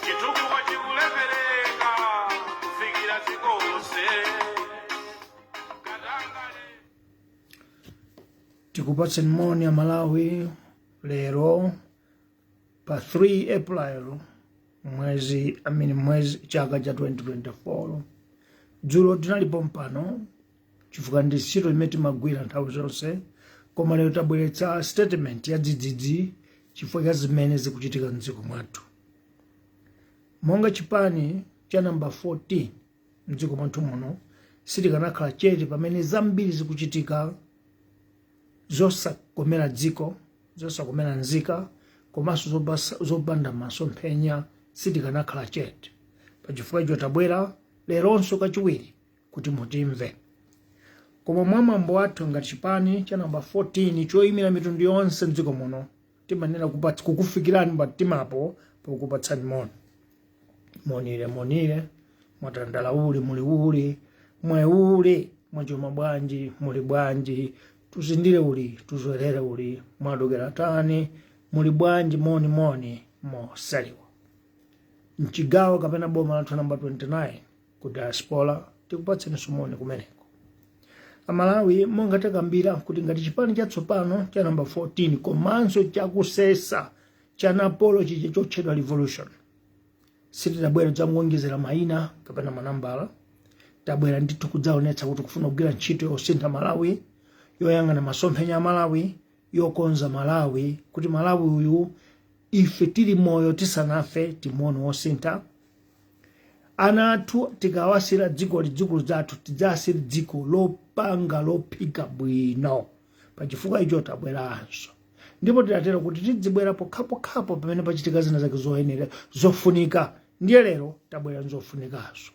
chitukuko chikulepereka kufikira zikose Tikupatseni moni ya Malawi lero pa 3 April mwezi chaka cha 2024. Dzulo tinalipo mpano chifukwa ndi ntchito imene timagwira nthawi zonse, koma lero tabweretsa statement ya dzidzidzi chifukwa cha zimene zikuchitika m'dziko mwathu. Monga chipani cha namba 14 m'dziko mwathu muno sitikanakhala chete pamene zambiri zikuchitika zosakomera dziko, zosakomera nzika, komanso zopanda masomphenya, sitikanakhala chete. Pachifukwa icho tabwera leronso kachiwiri kuti mutimve. Koma mwa mambo athu ngati chipani cha namba 14 choyimira mitundu yonse m'dziko muno, timanena kukufikirani mtimapo pokupatsani moni. Monire mwatandalauli muli uli, mweuli mwachuma bwanji muli bwanji, tuzindire uli tuzwerere uli, mwadokera tani muli bwanji moni mosaliwa. Mchigawo kapena boma lathu namba 29 ku diaspora tikupatseni sumoni kumeneko. Amalawi monga takambira kuti ngati chipani chatsopano cha namba 14 komanso chakusesa cha Napolo chiche chotchedwa revolution, sititabwera kudzangongezera mayina kapena manambala, tabwera ndithu kudzaonetsa kuti kufuna kugwira ntchito yosintha Malawi, yoyang'ana masomphenya a Malawi, yokonza Malawi, kuti Malawi uyu ife tili moyo tisanafe timuone wosintha. Ana athu tikawasira dziko lidzukulu zathu tidzasira dziko lopanga lophika bwino. Pachifukwa icho tabweranso, ndipo tidatero kuti tidzibwera pokhapokhapo pamene pachitika zina zake zoyenera zofunika. Ndiye lero tabwera nzofunikazo.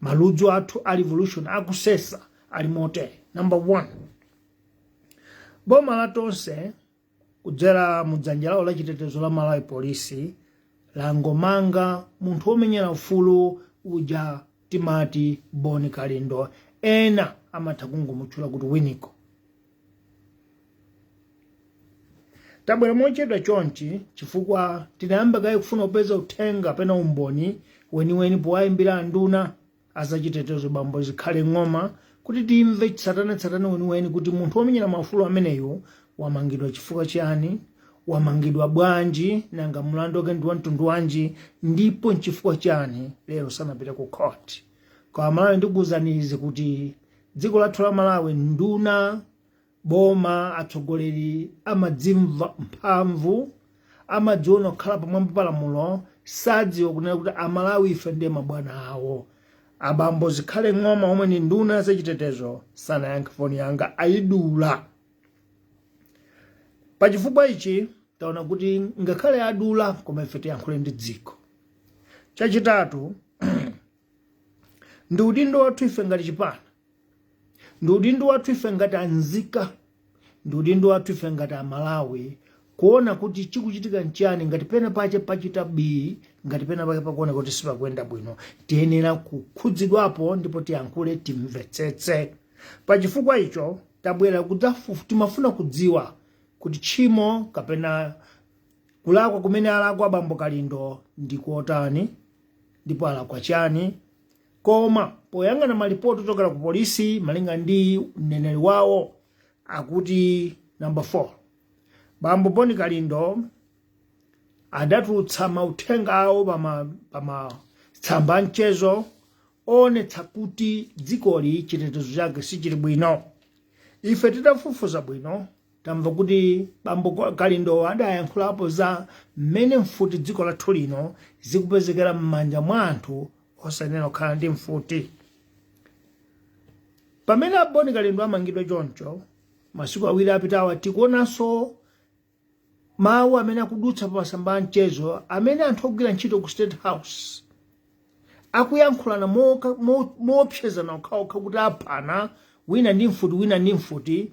Maludzu athu a revolution akusesa ali motere. Number 1, boma latonse kudzera mudzanja lawo la chitetezo la Malawi polisi langomanga munthu womenyera ufulu uja timati Boni Kalindo, ena amatha kungomutchula kuti Winiko. Tabwera mochedwa chonchi chifukwa tinayamba kaye kufuna kupeza uthenga pena umboni weniweni powayimbira anduna azachitetezo bambo zikhale ng'oma kuti timve satana weniweni kuti munthu womenyera maufulu ameneyo wamangidwa chifukwa chani, wamangidwa bwanji, nanga mlandu wake ndi wa mtundu wanji, ndipo nchifukwa chani lero sanapita ku court. Kwa Malawi ndikuwuzanizi kuti dziko lathu la Malawi nduna, boma, atsogoleri amadzimva mphamvu, amadziona kukhala pamwamba pa lamulo, sadziwa kunena kuti Amalawi ife ndiye mabwana awo. Abambo zikhale ng'oma omwe ni nduna zachitetezo sanayankhe foni yanga ayidula. Pachifukwa ichi taona kuti ngakhale adula koma ife tiyankhule ndi dziko. Chachitatu, ndi udindo wathu ife ngati chipani, ndi udindo wathu ife ngati anzika, ndi udindo wathu ife ngati Amalawi kuona kuti chikuchitika nchani, ngati pena pache pachita B, ngati pena pake pakuona kuti sipakwenda bwino, tiyenera kukhudzidwapo ndipo tiyankhule timvetsetse. Pachifukwa icho tabwera timafuna kudziwa kuti tchimo kapena kulakwa kumene alakwa bambo Kalindo ndikuotani, ndipo alakwa chani. Koma poyang'ana malipoti kuchokera ku polisi malinga ndi mneneri wawo akuti number 4, bambo Boni Kalindo adatulutsa mauthenga awo pa tsamba mchezo onetsa kuti dzikoli chitetezo chake sichili bwino. Ife titafufuza bwino tamva kuti bambo Kalindo adayankhulapo za mmene mfuti dziko lathu lino zikupezekera m'manja mwa anthu osanena kukhala ndi mfuti. Pamene Boni Kalindo amangidwa choncho masiku awiri apitawa tikuonanso mawu amene akudutsa pa masamba mchezo amene anthu ogwira ntchito ku State House akuyankhulana moopsezana okhaokha kuti apana wina ndi mfuti,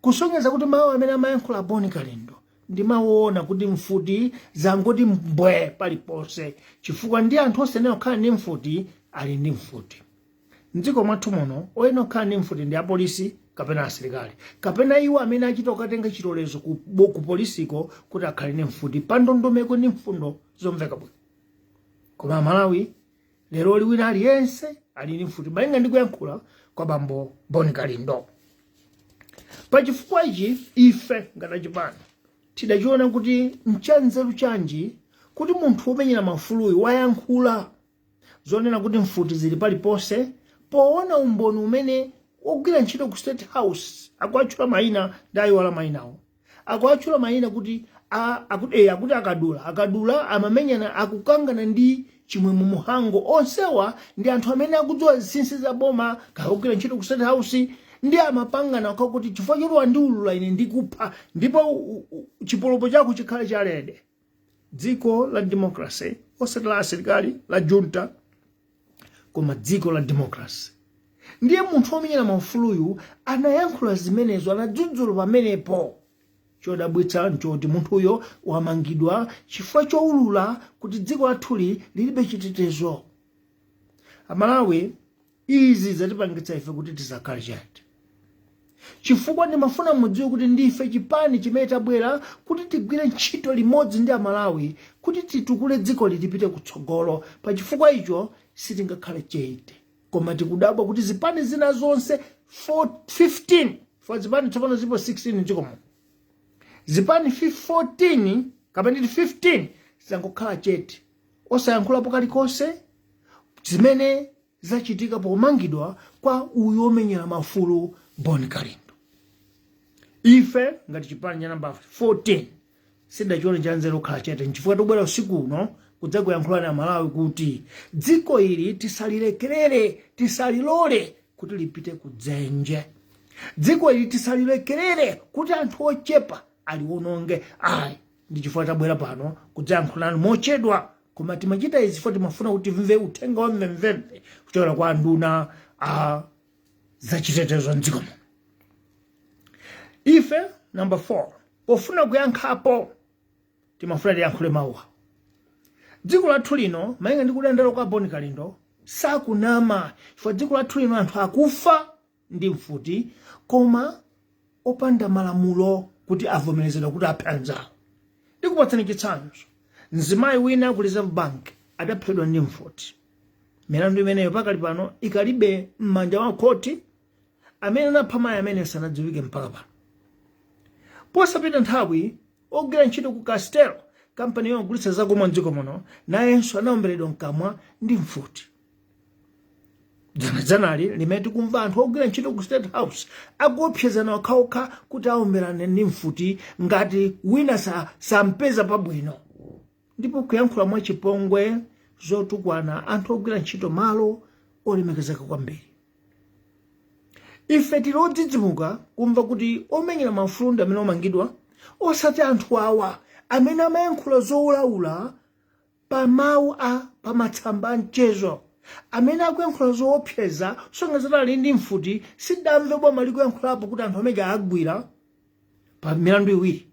kusonyeza kuti mawu amene amayankhula Boni Kalindo ndi mawu kuti mfuti zangoti mbwe paliponse, chifukwa ndi anthu osenera kukhala ndi mfuti ali ndi mfuti. Mdziko mwathu muno oyena kukhala ndi mfuti ndi apolisi kapena asilikali kapena iwo amene achita kukatenga chilolezo ku polisiko kuti akhale ndi mfuti pa ndondomeko ndi mfundo zomveka bwino. Koma Malawi lero liwina aliyense ali ndi mfuti malinga ndi kuyankhula kwa bambo Boni Kalindo. Pa chifukwa ichi ife ngati chipani tidachiona kuti nchanzeru chanji kuti munthu womenyera mafuluyu wayankhula zonena kuti mfuti zili paliponse poona umboni umene ogwira ntchito ku State House akuatchula mayina ndi ayiwala mayinawo akuatchula mayina kuti akuti akadula amamenyana akukangana ndi chimwemwe muhango onsewa ndi anthu amene akudziwa zinsinsi za boma kakugwira ntchito ku State House ndi amapangana kuti chifukwa choti wandiulula ine ndikupha ndipo chipolopo chako chikhale chalede. Dziko la democracy osati la asilikali la junta koma dziko la democracy. Ndiye munthu womenyera mafuluyu anayankhula zimenezo anadzudzula pamenepo. Chodabwitsa nchoti munthuyo wamangidwa chifukwa choulula kuti dziko lathuli lilibe chitetezo. Amalawi izi zatipangitsa ife kuti tisakhale chete. Chifukwa ndimafuna mudziwe kuti ndife chipani chimene tabwera kuti tigwire ntchito limodzi ndi Amalawi kuti titukule dziko litipite kutsogolo. Pa chifukwa icho sitingakhale chete. Koma tikudabwa kuti zipani zina zonse 15 for zipani tsopano zipo 16 m'dzikomo. Zipani 14 kapena 15 zangokhala chete osayankhulapo kalikonse zimene zachitika pomangidwa kwa uyo omenyera mafulu Boni Kalindo. Ife ngati chipani cha namba 14 sidachiona chanzeru kukhala chete nchifukwa tobwera usiku uno kudzakuyankhula na Malawi kuti dziko ili tisalilekerere tisalilole kuti lipite kudzenje. Dziko ili tisalilekerere kuti anthu ochepa aliwononge. Ndi chifukwa tabwera pano kudzayankhulana mochedwa koma timachita izi chifukwa timafuna kuti timve uthenga wa mmvemve kuchokera kwa nduna zachitetezo mdzikomo. Ife number 4 pofuna kuyankhapo timafuna tiyankhule mawu. Dziko lathu lino malinga ndi kudandala kwa Boni Kalindo sakunama chifukwa dziko lathu lino anthu akufa ndi mfuti koma opanda malamulo kuti avomerezedwa kuti aphe anzawo. Ndikupatsani chitsanzo. Mzimayi wina ku Reserve Bank adaphedwa ndi mfuti. Milandu imeneyo pakali pano ikalibe m'manja mwa khoti amene anapha mayi amene sanadziwike mpaka pano. Posapita nthawi ogwira ntchito ku Castelo kampani yogulitsa zakumwa m'dziko muno nayenso anaomberedwa mkamwa ndi mfuti. Dzanali limene tikumva anthu ogwira ntchito ku State House akuopsezana okhaokha kuti aomberane ndi mfuti ngati wina sampeza pabwino. Ndipo kuyankhula mwa chipongwe zotukwana anthu ogwira ntchito malo olemekezeka kwambiri. Ife tili odzidzimuka kumva kuti omenyera mafulu amene omangidwa osati anthu awa amene amayankhula zoulaula pa mawu pamatsamba mchezo amene akuyankhula zoopseza songa zatali ndi mfuti sidamve boma likuyankhulapo kuti anthu amene agwira pa milandu iwiri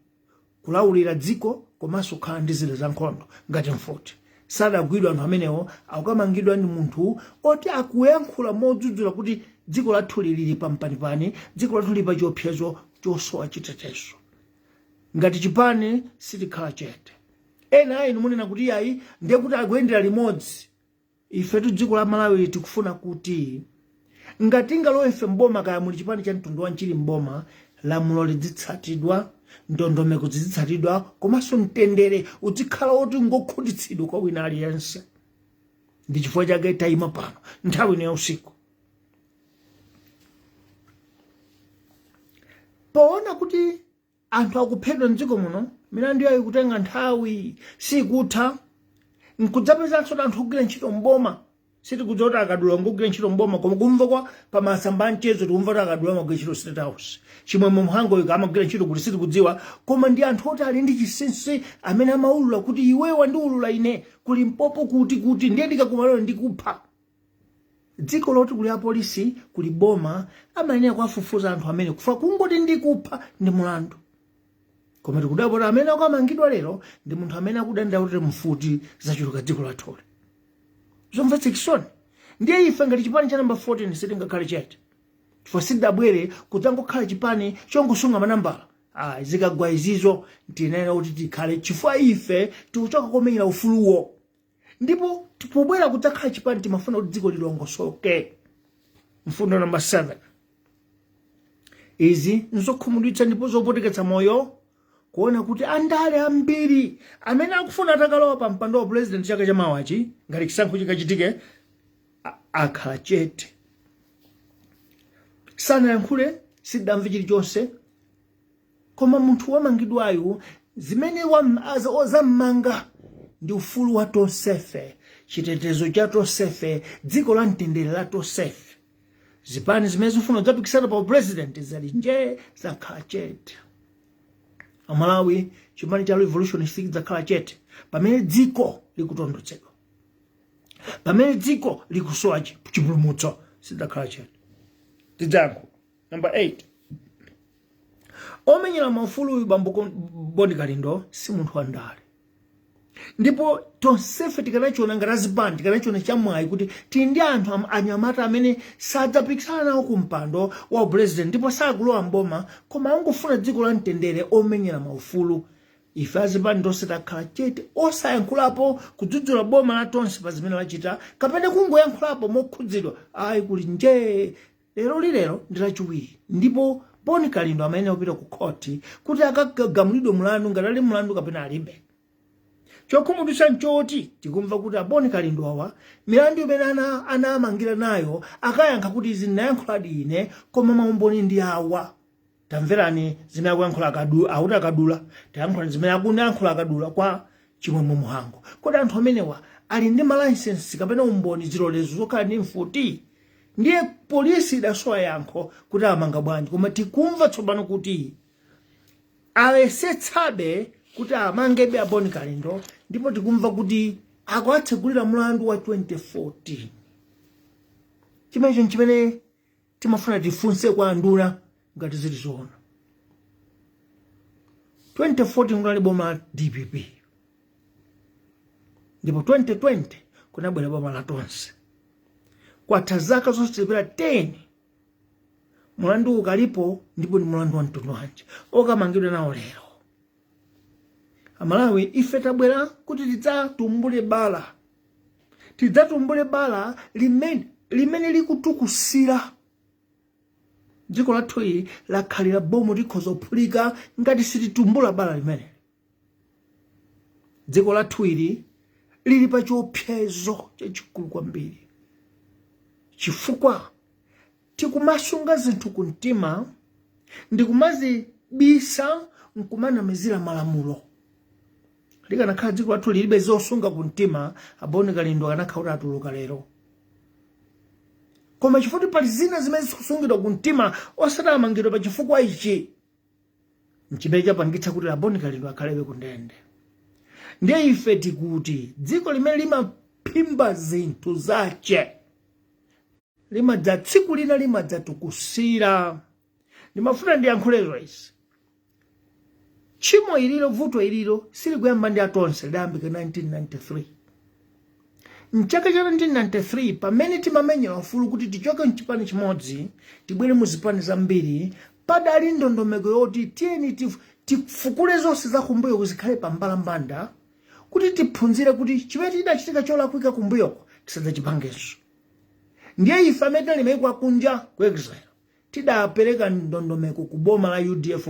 kulaulira dziko komanso kukhala ndi zida za nkhondo ngati mfuti. Sadagwidwa anthu amenewo akukamangidwa ndi munthu oti akuyankhula modzudzula kuti dziko lathu lili pampanipani, dziko lathu lili pa chiopsezo chosowa chitetezo. Ngati chipani sitikhala chete. Ena inu munena kuti yayi ndiye kuti akuyendera limodzi. Ife dziko la Malawi tikufuna kuti ngati ngalowe ife mboma kaya muli chipani cha mtundu wanchili mboma lamulo lidzitsatidwa, ndondomeko zidzitsatidwa komanso mtendere uzikhala oti ngokhutitsidwa kwa wina aliyense. Ndi chifukwa chake tayima pano nthawi ya usiku poona kuti anthu akuphedwa m'dziko muno milandu yayo ikutenga nthawi sikutha nkudzapezanso anthu ogwira ntchito mboma. Sitikudziwa kuti akadula ngogwira ntchito mboma koma kumva kwa pamasamba mchezo tikumva kuti akadula amagwira ntchito State House. Chimwemwe muhango ika amagwira ntchito kuti sitikudziwa koma ndi anthu oti ali ndi chinsinsi amene amaulula kuti iwe wandiulula ine kuli mpopo kuti ndiye ndikakumalira ndikupha. Dziko loti kuli apolisi kuli boma amayenera kuwafufuza anthu amene kufa kungoti ndikupha ndi mulandu. Koma tikudabwa kuti amene akamangidwa lero ndi munthu amene akudandaula kuti mfuti zachuluka dziko lathuli. Zomvetsa chisoni. Ndiye ife ngati chipani cha namba 14 sitingakhale chete. chifukwa sidabwere kudzangokhala chipani chongosunga manambala. Zikagwa izizo tinena kuti tikhale chifukwa ife tikuchoka komenyera ufuluwo. Ndipo pobwera kudzakhala chipani timafuna kuti dziko lilongosoke. Mfundo namba 7. Izi nzokhumudwitsa ndipo zopoteketsa moyo kuona kuti andale ambiri amene akufuna atakalowa pa mpando wa president chaka chamawachi ngati chisankho chikachitike akhala chete. Sanayankhule, sidamve chilichonse, koma munthu wamangidwayo zimene zammanga ndi ufulu wa tonsefe, chitetezo cha tonsefe, dziko la mtendere la tonsefe. Zipani zimene zifuna zapikisana pa president zali nje zakhala chete. Amalawi chipani cha revolution 6 zakhala chete pamene dziko likutondotsedwa, pamene dziko likusowa chipulumutso sidzakhala chete. Tidzankho number 8. Omenyera maufulu bambo Boni Kalindo si munthu wandale. Ndipo tonsefe tikanachiona ngati azipani tikanachiona chamwayi kuti tili ndi anthu anyamata amene sadzapikisana nawo ku mpando wa president ndipo sakulowa mboma koma angofuna dziko la mtendere omenyera maufulu. Ife azipani tonse takhala chete osayankhulapo kudzudzula boma la tonse pa zimene lachita kapena kungoyankhulapo mokhudzidwa kuli nje. Lero ndi lachiwiri ndipo Boni Kalindo amene akupita ku khoti kuti akagamulidwe mlandu ngati ali mlandu kapena alibe. Chokhumudwitsa nchoti tikumva kuti Boni Kalindo awa milandu imene anamangira nayo akayankha kuti izi ndinayankhuladi ine koma maumboni ndi awa. Tamverani zimene akuyankhula akadula tayankhula zimene akuyankhula akadula kwa chimwemwe muhango. Kodi anthu amenewa ali ndi malaisensi kapena umboni zilolezo zokhala ndi mfuti? Ndiye polisi idasowa yankho kuti amanga bwanji, koma tikumva tsopano kuti ayesetsabe kuti amangebe Boni Kalindo ndipo tikumva kuti akuwatsegulira mlandu wa 2014. Chimene timafuna tifunse kwa anduna ngati zili zoona. 2014 kunali boma la DPP ndipo 2020 kunabwera boma la tonse. Kwatha zaka zosachepera 10 mulandu ukalipo ndipo ndi mulandu wa mtundu wanji okamangidwa nawo lero. Amalawi ife tabwera kuti tidzatumbule bala limene likutukusira. Dziko lathu ili lakhalira bomo likhoza kuphulika ngati sititumbula bala limene. Dziko lathu ili lili pa chiopsezo chachikulu kwambiri chifukwa tikumasunga zinthu kumtima ndikumazibisa nkumanamizira malamulo. Likanakhala dziko lathu lilibe zosunga kumtima Boni Kalindo akanakhala atuluka lero. Koma chifukwa pali zina zimene zikusungidwa kumtima osamangidwa pa chifukwa ichi nchimene chapangitsa kuti Boni Kalindo akhalebe kundende. Ndiye ife tikuti dziko limene limaphimba zinthu zache limadza tsiku lina limadzatukusira. Ndimafuna ndiyankhulezo izi. Chimo ililo vuto ililo sili kuyamba ndi atonse lidayambika 1993. Mchaka cha 1993 pamene timamenyera ufulu kuti tichoke mchipani chimodzi tibwere muzipani zambiri padali ndondomeko yoti tiyeni tifukule zonse za kumbuyo kuzikhale pambalambanda kuti tiphunzire kuti chimene chidachitika cholakwika kumbuyoko tisadzachipangenso. Ndiye ife amene limekwa kunja ku exile tidapereka ndondomeko ku boma la UDF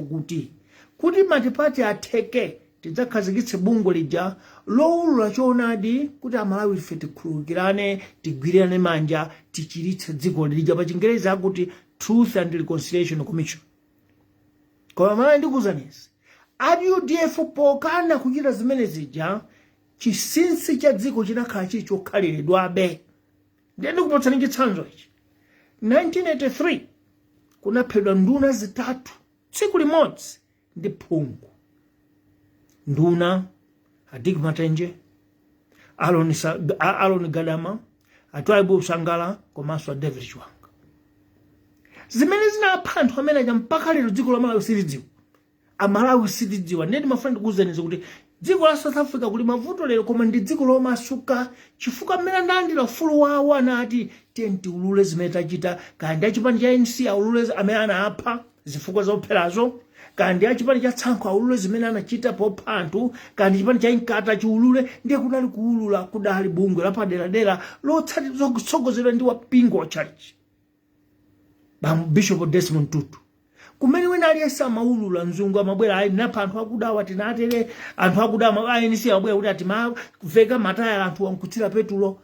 kuti matipati atheke tidzakhazikitse bungwe lija lowulula choonadi kuti Amalawi ife tikhululukirane tigwirirane manja tichiritse dziko lija pa Chingerezi akuti Truth and Reconciliation Commission. Koma Malawi ndikuzanizi UDF pokana kuchita zimene zija chisinsi cha dziko chinakhala chili chokhaliridwabe. Ndiye ndikupatsani chitsanzo ichi. 1983 kunaphedwa nduna zitatu tsiku limodzi ndi phungu. Nduna Adik Matenje, Alon Gadama, Atwaibu Sangala komanso David Chwanga. Zimene zinapha anthu amene mpaka lero dziko la Malawi silidziwa. Amalawi silidziwa. Ndiye ndimafuna ndikuwuzanizo kuti dziko la South Africa kuli mavuto lero koma ndi dziko lomasuka chifukwa mmene ndalandira ufulu wawo anati tenti ulule zimene tachita kandi achipani cha ANC aulule amene anapha zifukwa zopherazo kandi achipani cha tsankho aulule zimene anachita popha anthu kandi chipani cha inkata chiulule ndiye kunali kuulula kudali bungwe lapadera lotsatira kutsogozedwa ndi wapingo wa church Bishop Desmond Tutu kumene wina aliyese amaulula mzungu amabwera ayi napa anthu akudawa tinatere anthu akudawa ANC amabwera kuti atimaveka mataya anthu wankutsira petulo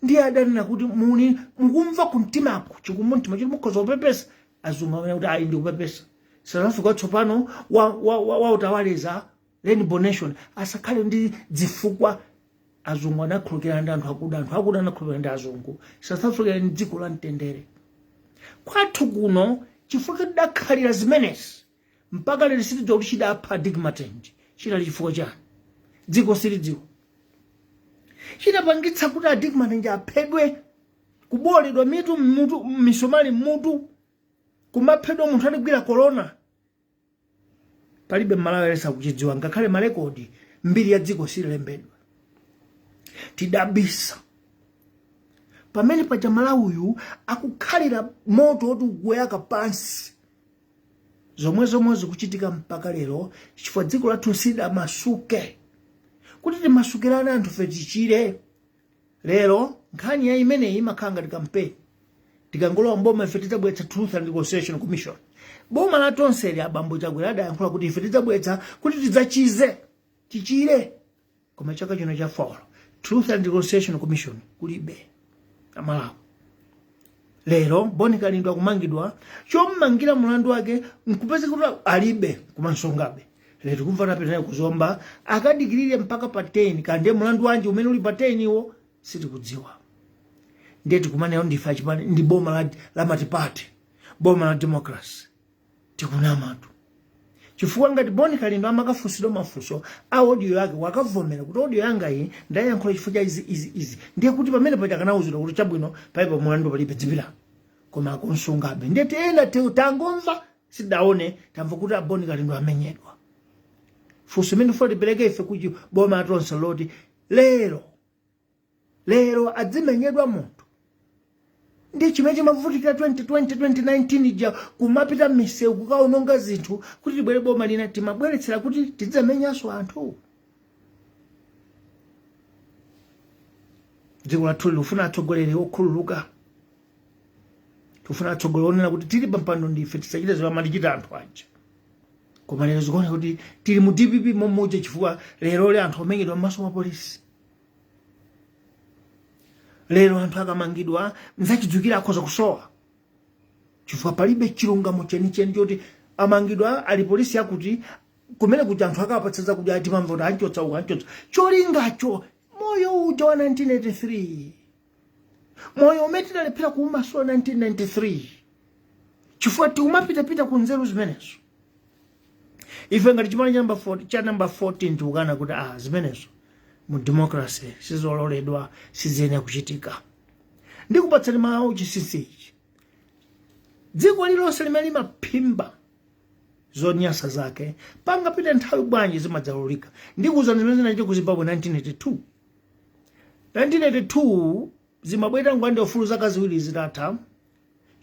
ndiye adanena kuti muni mukumva kumtimako chikumuntima chili mukhoza kupepesa azungu amene kuti ayi ndi kupepesa South Africa tsopano wa utawaleza Rainbow Nation asakhale ndi zifukwa azungu anakhulukira ndi anthu akuda anakhulukira ndi azungu. South Africa ndi dziko la mtendere kwathu kuno chifukwa tidakhalira zimenezi mpaka lero sitidziwa kuti chidapha digmatenji chidali chifukwa chani dziko silidziwa chidapangitsa kuti adigmatenji aphedwe kuboledwa mitu misomali mutu kumaphedwa munthu aligwira corona palibe Malawi alesa kuchidziwa ngakhale marekodi mbiri ya dziko silembedwa tidabisa pamene paja Malawiyu akukhalira moto oti ukuyaka pansi zomwe zikuchitika mpaka lero chifukwa dziko lathu sidamasuke kuti timasukirana anthu fe tichire lero nkhani ya imeneyi imakhala ngati kampeni tikangolowa mboma ife tidzabweretsa Truth and Reconciliation Commission boma la tonseli abambo Chakwera adayankhula kuti ife tidzabweretsa kuti tidzachize tichire koma chaka chino cha fall Truth and Reconciliation Commission kulibe Malawi lero Boni Kalindwa kumangidwa chommangira mulandu wake nkupeza kuti alibe kumansongabe lero kumva napita kuzomba akadikirire mpaka pa 10 kandi mulandu wanje umene uli pa 10 iwo sitikudziwa ndeti kumane ndifa chipani ndi boma la matipati boma la democracy tikunamatu chifukwa ngati Boni Kalindwa amakafusidwa mafuso audio yake wakavomera kuti audio yanga iyi ndayankhula chifukwa izi ndiye kuti pamene paja kanauzidwa kuti chabwino paipa mulandu palibe dzipira koma akonsungabe ndeti ena tangomva sidaone tamva kuti Boni Kalindwa amenyedwa fuso mene foti pereke ife kuti boma atonse loti lero adzimenyedwa munthu ndi chimene mavutika 2019 ija kumapita misewu kukaononga zinthu kuti tibwere boma lina timabweretsera kuti tidzamenyanso anthu dziko lathu lifuna atsogoleri okhululuka tufuna atsogoleri onena kuti tili pampando ndife tisachite zomwe amatichita anthu aja koma lero zikuona kuti tili mu DPP momwe chifukwa lero anthu amenyedwa m'maso mwa polisi lero anthu akamangidwa nzachidzukira akhoza kusowa chifukwa palibe chilungamo chenicheni choti amangidwa ali polisi yakuti kumene kuti anthu akapatsaza kuti ati pamva kuti anchotsa cholingacho moyo uja wa 1983 moyo umene tidalephera kuumaso 1993 chifukwa tiumapitapita ku nzeru zimenezo ife ngati chimene cha number 14 tikukana kuti zimenezo mu democracy sizololedwa sizene kuchitika ndikupatsani mawu chinsinsi dziko lilonse limene limaphimba zonyasa zake pangapita nthawi bwanji zimadzalulika ndikuwuzani zimene zinachita ku Zimbabwe 1982 zimabwera ngwandi ufulu zaka ziwiri zitatha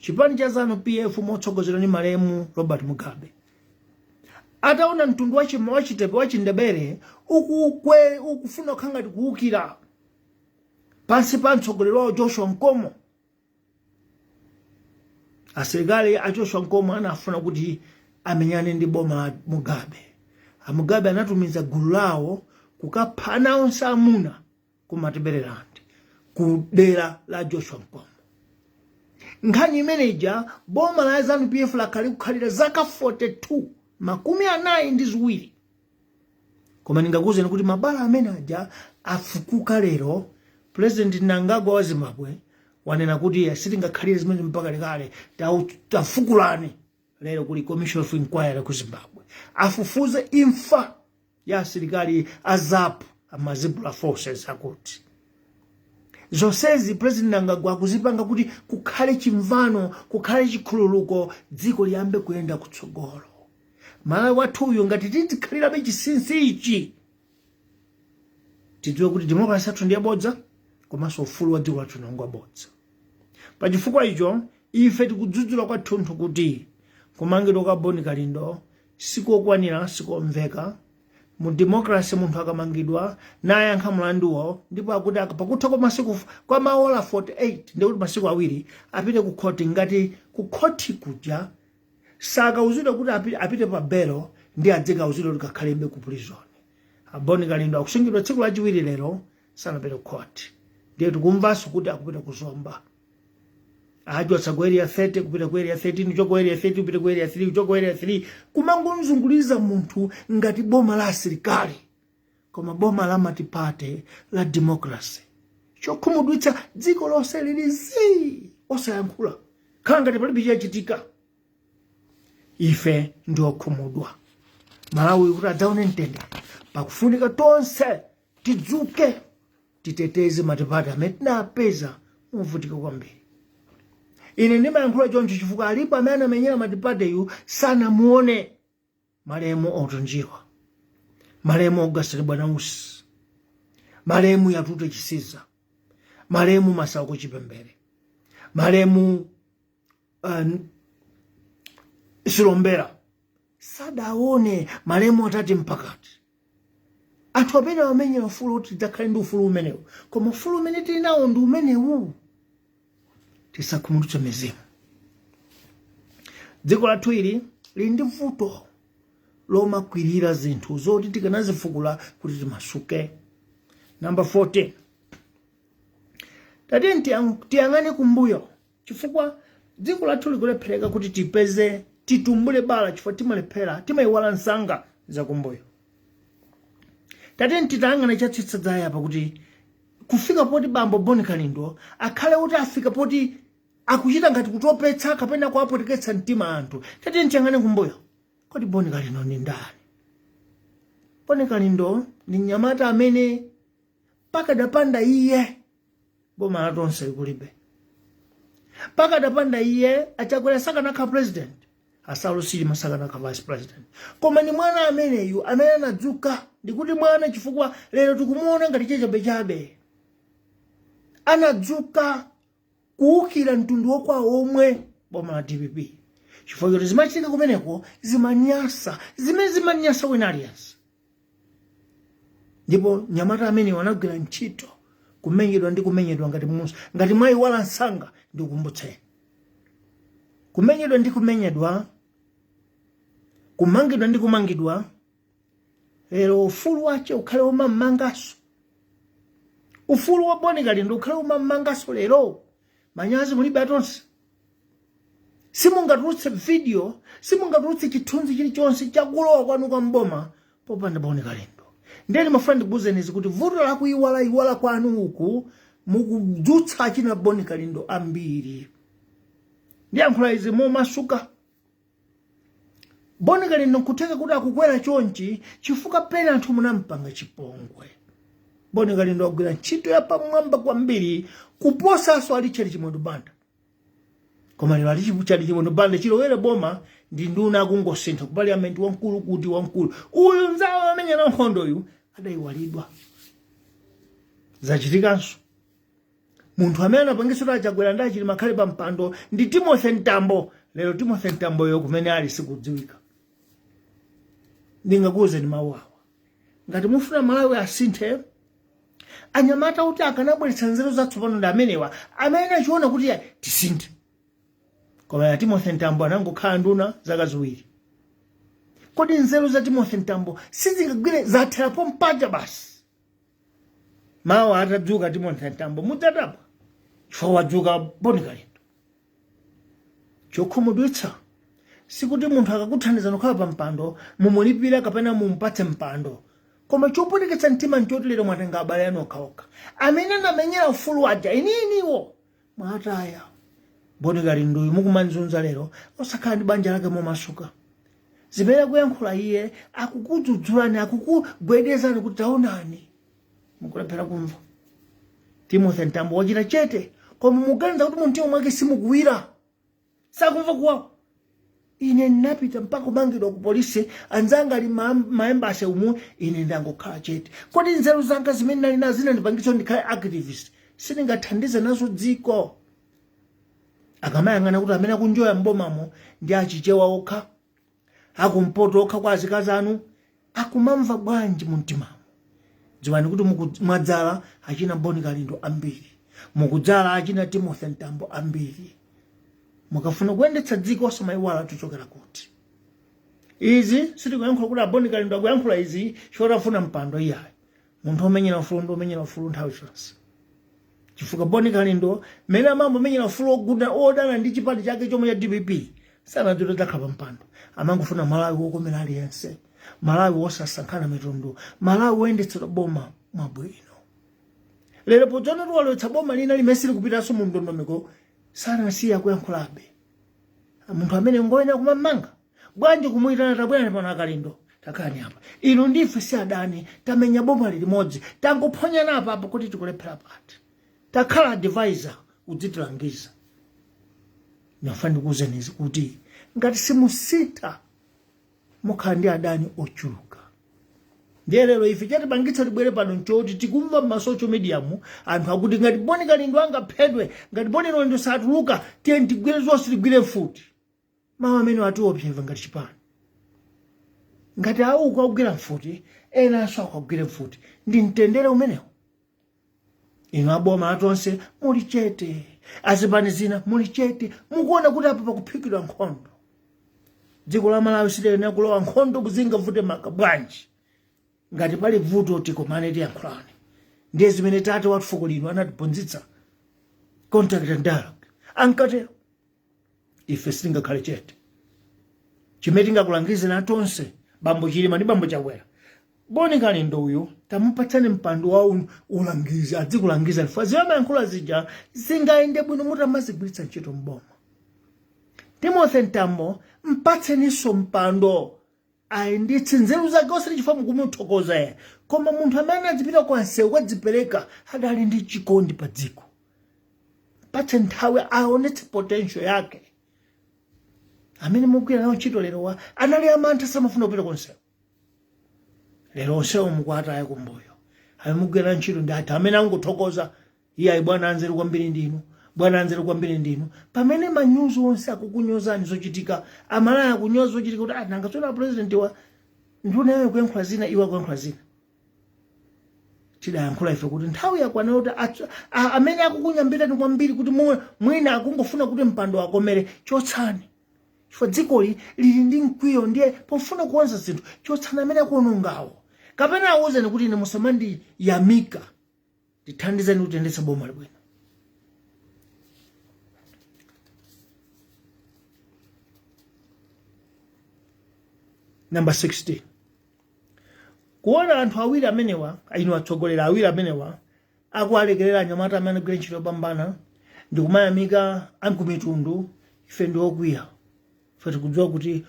chipani cha ZANU-PF motsogozedwa ndi malemu Robert Mugabe ataona mtundu wachitepe wachindebere ukufuna khangati kuukira pansi pa mtsogoleri wawo Joshua Nkomo asilikali a Joshua Nkomo anafuna kuti amenyane ndi boma la Mugabe Mugabe anatumiza gulu lawo kukapha onse amuna ku Matabeleland ku dera la Joshua Nkomo nkhani imeneja boma la ZANU-PF lakali kukhalira zaka 42 makumi anayi ndi ziwiri koma ningakuwuzeni kuti mabala amene aja afukuka lero President Mnangagwa wa Zimbabwe wanena kuti sitingakhalire zimene mpaka lekale tafukulani lero kuli Commission of Inquiry ku Zimbabwe afufuze imfa ya asilikali AZAP amazibula forces akuti zonsezi President Mnangagwa akuzipanga kuti kukhale chimvano kukhale chikhululuko dziko liyambe kuyenda kutsogolo Malawi wathuyu ngati tikhalirabe chinsinsi ichi tidziwe kuti democracy yathu ndi yabodza komanso ufulu wa dziko lathu ndi wabodza. Pachifukwa icho ife tikudzudzula kwathunthu kuti kumangidwa kwa Boni Kalindo sikokwanira sikomveka. Mu democracy munthu akamangidwa nayankha mlanduwo ndipo akuti pakutha kwa masiku kwa maola 48 ndikuti masiku awiri apite ku khoti, ngati ku khoti kuja sakauzidwa kuti apite pa belo ndi adzikauzidwa kuti kakhalebe ku prison. Boni Kalindo akusungidwa tsiku lachiwiri lero sanapite ku khoti, ndiye tikumvanso kuti akupita kuzomba. Achotsa ku area 30 kupita ku area 13, choko area 30 kupita ku area 3, choko area 3, kumangomzunguliza munthu ngati boma la asilikali koma boma la matipate la democracy. Chokhumudwitsa dziko lonse lilizi osayankhula khala ngati palibe chachitika. Ife ndi okhumudwa. Malawi kuti adzaone mtendere pakufunika tonse tidzuke titeteze matipate amene tinapeza muvutika kwambiri. Ine ndimayankhula choncho chifukwa alipo amene amenyera matipate yu sanamuone malemu otonjiwa, malemu Augustine Bwanausi, malemu Yatute Chisiza, malemu Masauko Chipembere, malemu Silombera, sadaone malemu Atati Mpakati. Anthu amene amenyera ufulu kuti tidzakhale ndi ufulu umenewu, koma ufulu umene tili nawo ndi umenewu. Tisakhumudwitsa mizimu. Dziko lathu ili lili ndi vuto lomakwirira zinthu zoti tikanazifukula kuti timasuke. Number 14. Tati tiyang'ane kumbuyo chifukwa dziko lathu likulephereka kuti tipeze titumbule bala chifukwa timalephera timayiwala nsanga za kumbuyo. Tati titayang'ana chatsitsa dzaya apa kuti kufika poti bambo Boni Kalindo akhale kuti afika poti akuchita ngati kutopetsa kapena kuapoteketsa mtima anthu. Tati tiyang'ane kumbuyo. Kodi Boni Kalindo ndi ndani? Boni Kalindo ndi mnyamata amene pakadapanda iye boma latonse likulibe. Pakadapanda iye achakwera sakanakha president, Asalusili sakanakha vice president. Koma ni mwana ameneyu amene anadzuka, ndikuti mwana chifukwa lero tikumuona ngati chabechabe. Anadzuka kuukira mtundu wokwawo omwe boma la DPP. Chifukwa kuti zimachitika kumeneko zimanyasa, zimanyasa wina aliyense. Ndipo nyamata amene wanagwira ntchito kumenyedwa ndi kumenyedwa ngati Musa, ngati mwayi wala nsanga ndi kukumbutseni. Kumenyedwa ndi kumenyedwa, kumangidwa ndi kumangidwa, lero ufulu wache ukhale umammangaso. Ufulu wa Boni Kalindo ukhale umammangaso lero. Manyazi mulibe atonse. Simungatulutse video, simungatulutse chithunzi chilichonse chakulowa kwanu kwa mboma popanda Boni Kalindo. Ndeni mafandi buzenizi kuti vuto la kuiwala kwanu huku mukudzutsa achina Boni Kalindo ambiri. Ndiyankhula izi momasuka. Boni Kalindo nkuteka kuti akukwera chonchi chifukwa pena anthu munampanga chipongwe. Boni Kalindo agwira ntchito ya pamwamba kwambiri kuposa alichali Chimondo Banda. Koma lero alichali Chimondo Banda chilowere boma ndi nduna akungosintha ku parliament wankulu kuti wankulu. Uyu nzawo amenya na nkhondo uyu adayiwalidwa. Zachitikanso. Munthu amene anapangiso achagwera ndi achili makhale pa mpando ndi Timothy Ntambo. Lero Timothy Ntambo yo kumene ali sikudziwika. Ndingakuze ni mawu awa. Ngati mufuna Malawi asinthe, anyamata kuti akanabweretsa nzeru zatsopano ndi amenewa amene achiona kuti tisinthe. Koma ya Timothy Ntambo anangokhala nduna zaka ziwiri. Kodi nzeru za Timothy Ntambo sizingagwire zatherapo mpaja basi. Mawa atadzuka Timothy Ntambo mudzatapa chifukwa wadzuka Boni Kalindo. Chokhumudwitsa sikuti munthu akakuthandiza nokhala pa mpando mumulipira kapena mumpatse mpando. Koma chopoteketsa mtima nchoti lero mwatenga abale anu okhaokha amene anamenyera ufulu aja iniwo mwataya. Boni Kalindo mukumanzunza lero osakhala ndi banja lake momasuka. Zimene kuyankhula iye akukudzudzulani, akukugwedezani kuti taonani. Mukulephera kumva. Timothy Ntambo wachita chete koma muganiza kuti mumtima mwake simukuwira. Sakumva kuwawa. ine napita mpaka kumangidwa ku polisi anzanga ali maembasi umu ine ndangokhala chete. Kodi nzeru zanga zimene nali nazo zinandipangitsa ndikhale activist sindingathandize nazo dziko. Akamayang'ana kuti amene akunjoya mbomamo ndi achichewa okha akumpoto okha kwa azikazi anu akumamva bwanji mu mtimamo. Dziwani kuti mwadzala achina Boni Kalindo ambiri, mukudzala achina Timothy Ntambo ambiri. Mukafuna kuyendetsa dziko osamayiwala tuchokera kuti. Izi sitikuyankhula kuti Boni Kalindo akuyankhula izi chotafuna mpando iyayi. Munthu omenyera ufulu nthawi zonse. Chifukwa Boni Kalindo mene amambo omenyera ufulu odana ndi chipani chake chomwe cha DPP sanadzoti takhala mpando. Amangofuna Malawi wokomera aliyense, Malawi wosasankhana mitundu, Malawi woyendetsa boma mwabwino. Lero podzona tuwalowetsa boma lina limesiri kupitanso mu ndondomeko sanasiya kuyankhulabe. Munthu amene ngoyena kumamanga bwanji kumuyitana tabwera pano Akalindo takani apa. Inu ndife si adani tamenya boma limodzi tangophonyana apa kuti tikulephera pati. Takhala advisor udzitilangiza. Nafani kuzenizi kuti ngati simusita mukhala ndi adani ochuluka. Ndiye lero ife chatipangitsa tibwere pano nchoti tikumva m'masocial media mu anthu akuti ngati Boni Kalindo angaphedwe, ngati Boni Kalindo satuluka tiye tigwire zonse tigwire mfuti. Mawu amene watiopseva ngati chipani. Ngati auka kugwira mfuti ena aso akugwira mfuti ndi mtendere umenewo. Inu aboma atonse muli chete, azipani zina muli chete, mukuona kuti apa pakuphikidwa nkhondo. Dziko la Malawi silena kulowa nkhondo kuzinga vute makabwanji. Ngati pali vuto tikomane tiyankhulane. Ndiye zimene tate wathu fuko lino anatiphunzitsa contact and dialogue. Ankatero ife sitingakhale chete. Chimene tingakulangize natonse bambo Chilima ndi bambo Chakwera. Boni Kalindo uyu tamupatsani mpando wa ulangizi adzikulangiza lifazi yamayankhula zija zingayende bwino mutamazigwiritsa ntchito mboma. Timothy Ntambo mpatseniso mpando ayenditse nzeru zake osati chifukwa mukumuthokoza yeye, koma munthu amene adzipita kwa nsewu kwadzipereka adali ndi chikondi pa dziko. Patse nthawi aonetse potential yake. Amene mugwira nawo ntchito lero anali amantha samafuna kupita kwa nsewu. Lero onsewo mukwata ayi kumbuyo. Amene mugwira ntchito ndi ati amene angothokoza iye ayi bwana anzeru kwambiri ndinu, bwana anzeru kwambiri ndinu. Pamene manyuzi onse akukunyozani zochitika, amalaya kunyoza zochitika kuti nanga tsona president wa nduna yayo kuyankhula zina iwa kuyankhula zina. Tidayankhula ife kuti nthawi yakwana kuti amene akukunyambirani kwambiri kuti mwina akungofuna kuti mpando akomere chotsani. Chifukwa dziko lili ndi mkwiyo ndiye pofuna kuonza zinthu chotsana amene akuonongawo. Kapena awuzeni kuti ine musamandi yamika tithandizeni kuti tiyendetse boma libwino. Number 60. Kuona anthu awiri amenewa, inu atsogolera awiri amenewa, akualekerera anyamata amene agwira ntchito yopambana, ndikumayamika ankumitundu, ife ndi okwiya. Ife tikudziwa kuti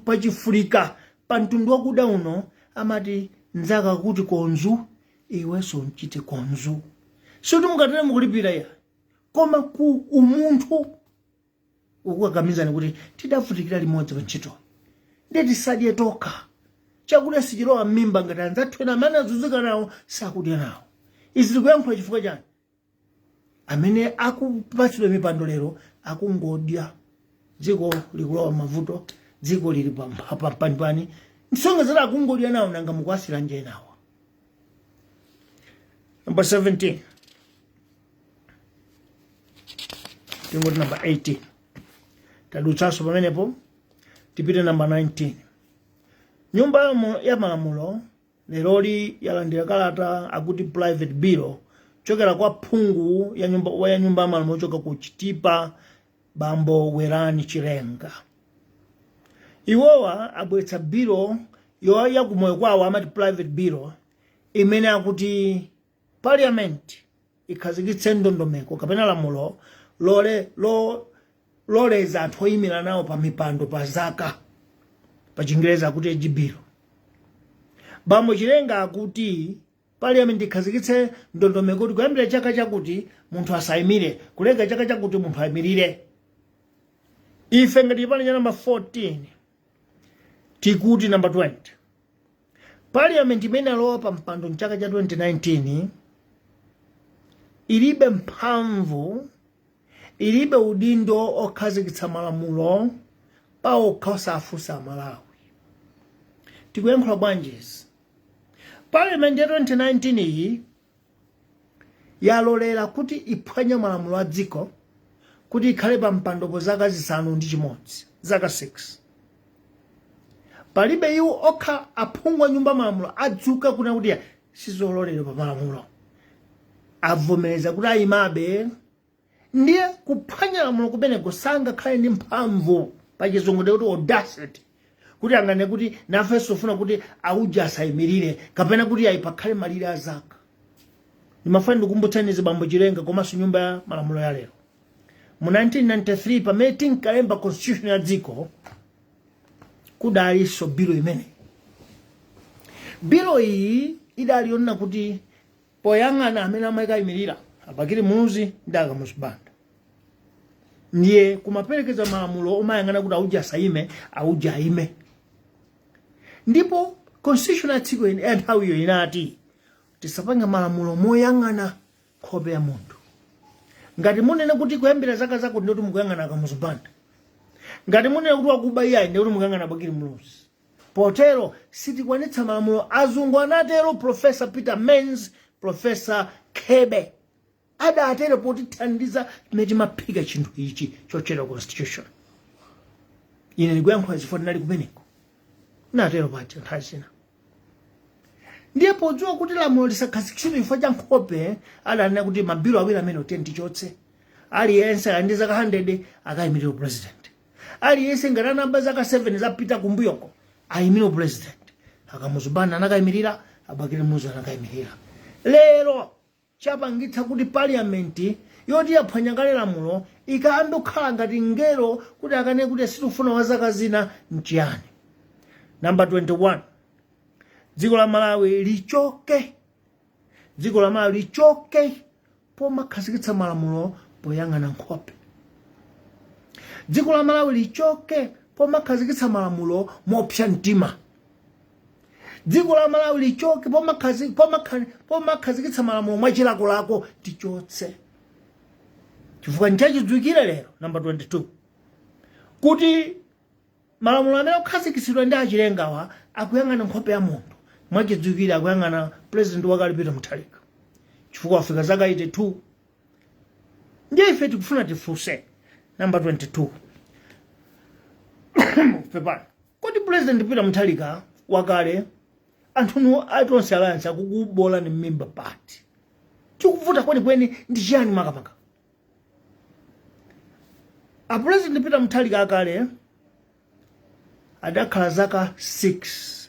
pachifulika pa mtundu wakuda uno amati nzaka kuti konzu iwenso mchite konzu. Sikuti mukatene mukulipira ya, koma ku umunthu ukukakamizani kuti tidavutikira limodzi pa ntchito. Ndiye tisadye toka. Chakudya sichilowa m'mimba ngati anzathu ena amene azunzika nawo sakudya nawo. Izi tikuyankhula chifukwa chani? Amene akupatsidwa mipando lero akungodya. Dziko likulowa mavuto, dziko lili pampani. Nsonga zala akungodya nawo nanga mukwasira nje nawo. Number 17. Tingoti number 18. Tadutsaso pamenepo. Tipite number 19. Nyumba ya malamulo leroli yalandira kalata akuti private bill chokera kwa phungu ya nyumba ya malamulo choka ku Chitipa bambo Werani Chirenga. Iwowa abwetsa bill yo yakumoyo kwawo amati private bill imene akuti parliament ikhazikitse ndondomeko kapena lamulo loleza anthu oyimira nawo pa mipando pa zaka pa Chingereza akuti age bill. Bambo Chirenga akuti parliament ikhazikitse ndondomeko kuti kuyambira chaka chakuti munthu asayimire kulenga chaka chakuti munthu ayimirire. ife ngati chipani cha number 14 tikuti number 20 parliament imene alowa pa mpando mchaka cha 2019 ilibe mphamvu, ilibe udindo okhazikitsa malamulo pa okha osafunsa Malawi. Tikuyankhula bwanjezi, parliament ya 2019 iyi yalolera kuti iphwanye malamulo a dziko kuti ikhale pa mpando po zaka zisanu ndi chimodzi, zaka 6. Palibe iwo okha aphungwa nyumba malamulo adzuka kuna kuti sizololera pa malamulo, avomereza kuti ayimabe. Ndiye kuphwanya lamulo kumene kusanga khale ndi mphamvu pa chizungu kuti audacity, kuti angane kuti nafe sofuna kuti auja asayimirire kapena kuti ayipakhale malire azaka. Ndimafuna ndikumbutseni zibambo Chilenga komanso nyumba ya malamulo ya lero. Mu 1993 pamene tinkalemba constitution ya dziko kudalinso bilo imene. Bilo iyi idali yonena kuti poyang'ana amene amayikayimirira Abakiri Munuzi ndi Akamuzibanda. Ndiye kumaperekeza malamulo omayang'ana kuti auja asayime, auja ayime. Ndipo constitution ya dziko ya nthawi iyo inati tisapanga malamulo moyang'ana nkhope ya munthu. Ngati munene kuti kuyambira zaka zako ndi kuti mukuyang'ana Akamuzibanda, ngati munene kuti wakuba iyayi ndi kuti mukuyang'ana Abakiri Munuzi, potero sitikwanitsa malamulo. Azungu anatero, Professor Peter Menz, Professor Kebe adatero potithandiza timene timaphika chinthu ichi chochera constitution. Ine ndikuyankhula zifo ndinali kumeneko natero pacha nthawi zina. Ndiye podziwa kuti lamulo lisakhazikitsidwe chifukwa cha nkhope, adanena kuti mabilo awiri amene utenti chotse, aliyense ali zaka 100 akayimirira president, aliyense ngati anamba zaka 7 zapita kumbuyoko ayimirira president. Akamuzibanda anakayimirira, Abakiri Munuzi anakayimirira. Lero chapangitsa kuti parliament yoti yaphwanya kale lamulo ikayambe kukhala ngati ngelo kuti akane kuti sitifuna wa zaka zina nchiyani. Number 21, dziko la Malawi lichoke. Dziko la Malawi lichoke pomakhazikitsa malamulo poyang'ana nkhope. Dziko la Malawi lichoke pomakhazikitsa malamulo mopsa mtima. Dziko la Malawi lichoke pomakhazikitsa malamulo mwachilakolako tichotse. Chifukwa nchachidzwikire lero number 22 kuti malamulo amene okhazikitsidwa ndi achilengawa akuyang'ana nkhope ya munthu, mwachidzwikire akuyang'ana president wakale Peter Mutharika chifukwa afika zaka 82. Ndiye ife tikufuna tifunse number 22 pepa kuti president Peter Mutharika wakale anthu atonse alliance akukubola ni member party. Chikuvuta kweni ndi chiyani makamaka? A president Peter Mutharika akale adakhala zaka 6.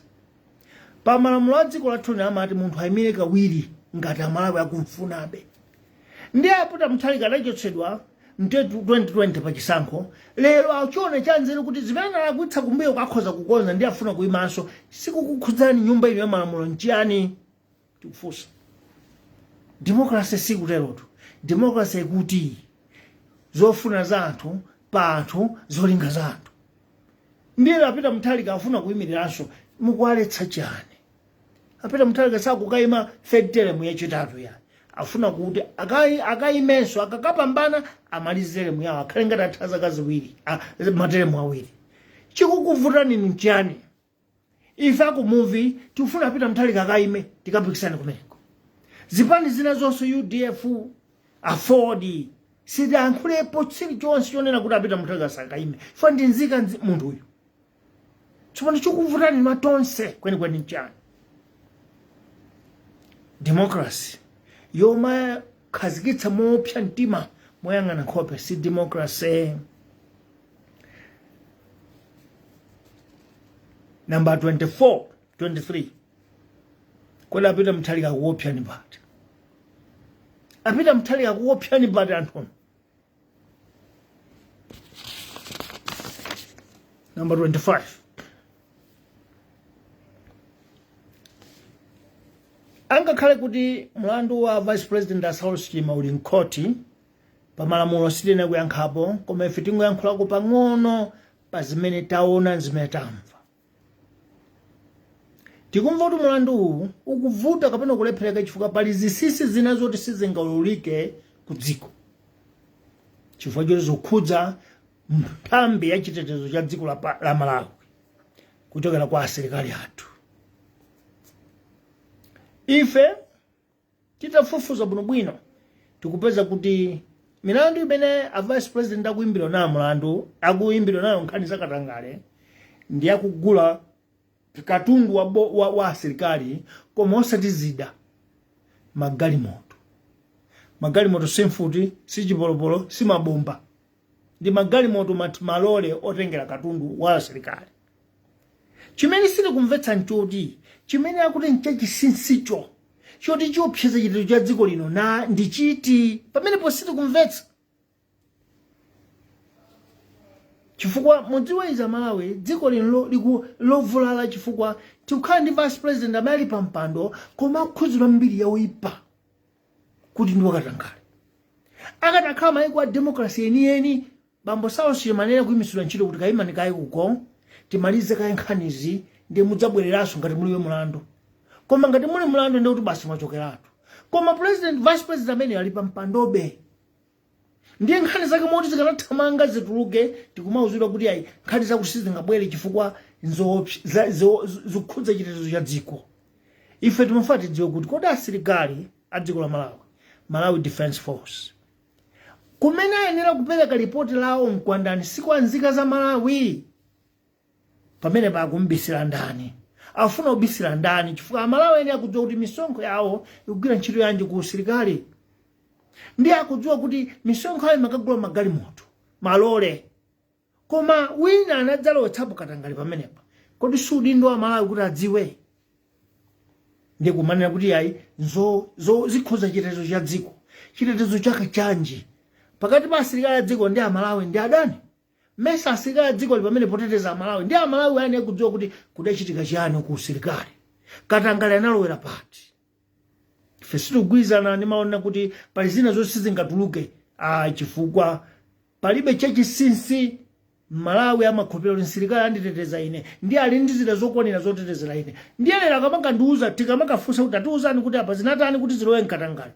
Pa malamulo a dziko lathu amati munthu ayimire kawiri ngati Amalawi akumfunabe. Ndiye Peter Mutharika adachotsedwa mtetu 2020 pa chisankho. Lero achione chanzeru kuti zimene alakwitsa kumbuyo kakhoza kukonza ndi afuna kuyimanso sikukukhudzani nyumba ino ya malamulo nchiyani? Tikufunsa. Democracy sikuterotu. Democracy ikuti zofuna za anthu pa anthu zolinga za anthu. Ndiye Peter Mutharika afuna kuyimiriranso mukwaletsa chani. Peter Mutharika sakukayima third term yachitatu ya. Afuna kuti akayimenso akakapambana amalizire muyawo akhale ngati athaza kaziwiri materemu awiri. Chikukuvutani nchiyani? Ife aku movie tifuna Peter Mutharika akayime tikapikisane kumeneko. Zipani zina zonse UDF afford sidankhulepo tsili chonse chonena kuti Peter Mutharika sakayime. Ife ndi nzika munthu uyu. Chipani chikuvutani matonse kweni nchiyani? Democracy yoma khazikitsa mopsa mtima moyang'ana nkhope si democracy. Number 23 kwela Peter Mutharika kuopsa ni bati. Peter Mutharika kuopsa ni bati anthu. Number 25 angakhale kuti mlandu wa Vice President Asauls Chima uli mkoti pamalamulo sitina kuyankhapo koma ife tingoyankhulako pang'ono pa zimene taona zimene tamva. Tikumva kuti mulandu ukuvuta kapena kulephereka chifukwa pali zisisi zina zoti sizingaululike ku dziko chifukwa choti zokhudza nthambi ya chitetezo cha dziko la Malawi kuchokera kwa asilikali athu. Ife titafufuza bwinobwino tikupeza kuti milandu imene a vice president akuimbidwa nayo mulandu akuimbidwa nayo nkhani zakatangale ndi akugula katundu wa asilikali koma osati zida magalimoto simfuti si chipolopolo si mabomba ndi magalimoto malole otengera katundu wa asilikali. Chimene sili kumvetsa nchoti chimene akuti nchachisinsicho choti chiopseza chitetezo cha dziko lino na ndichiti pamenepo sili kumvetsa. Chifukwa mudziwa iza Malawi dziko lino lovulala chifukwa tikukhala ndi vice president amene ali pampando koma akhudzidwa mbiri yawoipa kuti ndi wakatangale. Akatakhala maiko a democracy yeniyeni bambo sawo simanena kuyimitsidwa ntchito kuti kayima ndikayi kuko timalize kaye nkhanizi ndi mudzabwereranso ngati mulibe mulandu. Koma ngati muli mulandu ndi kuti basi mwachokeratu. Koma vice president amene ali pampandobe ndiye nkhani zake moti zikanathamanga zituluke tikumauzidwa kuti ayi nkhani zakuti sizingabwere chifukwa zokhudza chitetezo cha dziko. Ife timafuna tidziwe kuti kodi asilikali a dziko la Malawi Defense Force kumene ayenera kupereka ripoti lawo mkwandani sikwa nzika za Malawi pamene pakumbisira ndani afuna ubisira ndani chifukwa Amalawi ene akudziwa kuti misonkho yawo ikugwira ntchito yanji ku asilikali. Ndi akudziwa kuti misonkho yawo imakagula magalimoto malole koma wina anadzalowetsapo katangale pamenepa kodi sudindo wa Malawi kuti adziwe ndi kumanena kuti ayi zikhoza chitetezo cha dziko chitetezo chake chanji pakati pa asilikali a dziko ndi Amalawi ndi adani. Mesa asilikali a dziko pamene poteteza Amalawi ndi Amalawi ane kudziwa kuti kudachitika chani ku asilikali katangale analowera pati. Ife sitigwirizana ndi maona kuti pali zina zonse sizingatuluke chifukwa palibe chachisinsi Malawi amakhopera asilikali anditeteza ine ndi ali ndi zida zokwanira zotetezera ine ndiye lero akamandiuza tikamakafunsa kuti atiuzani kuti apa zinatani kuti zilowe mkatangale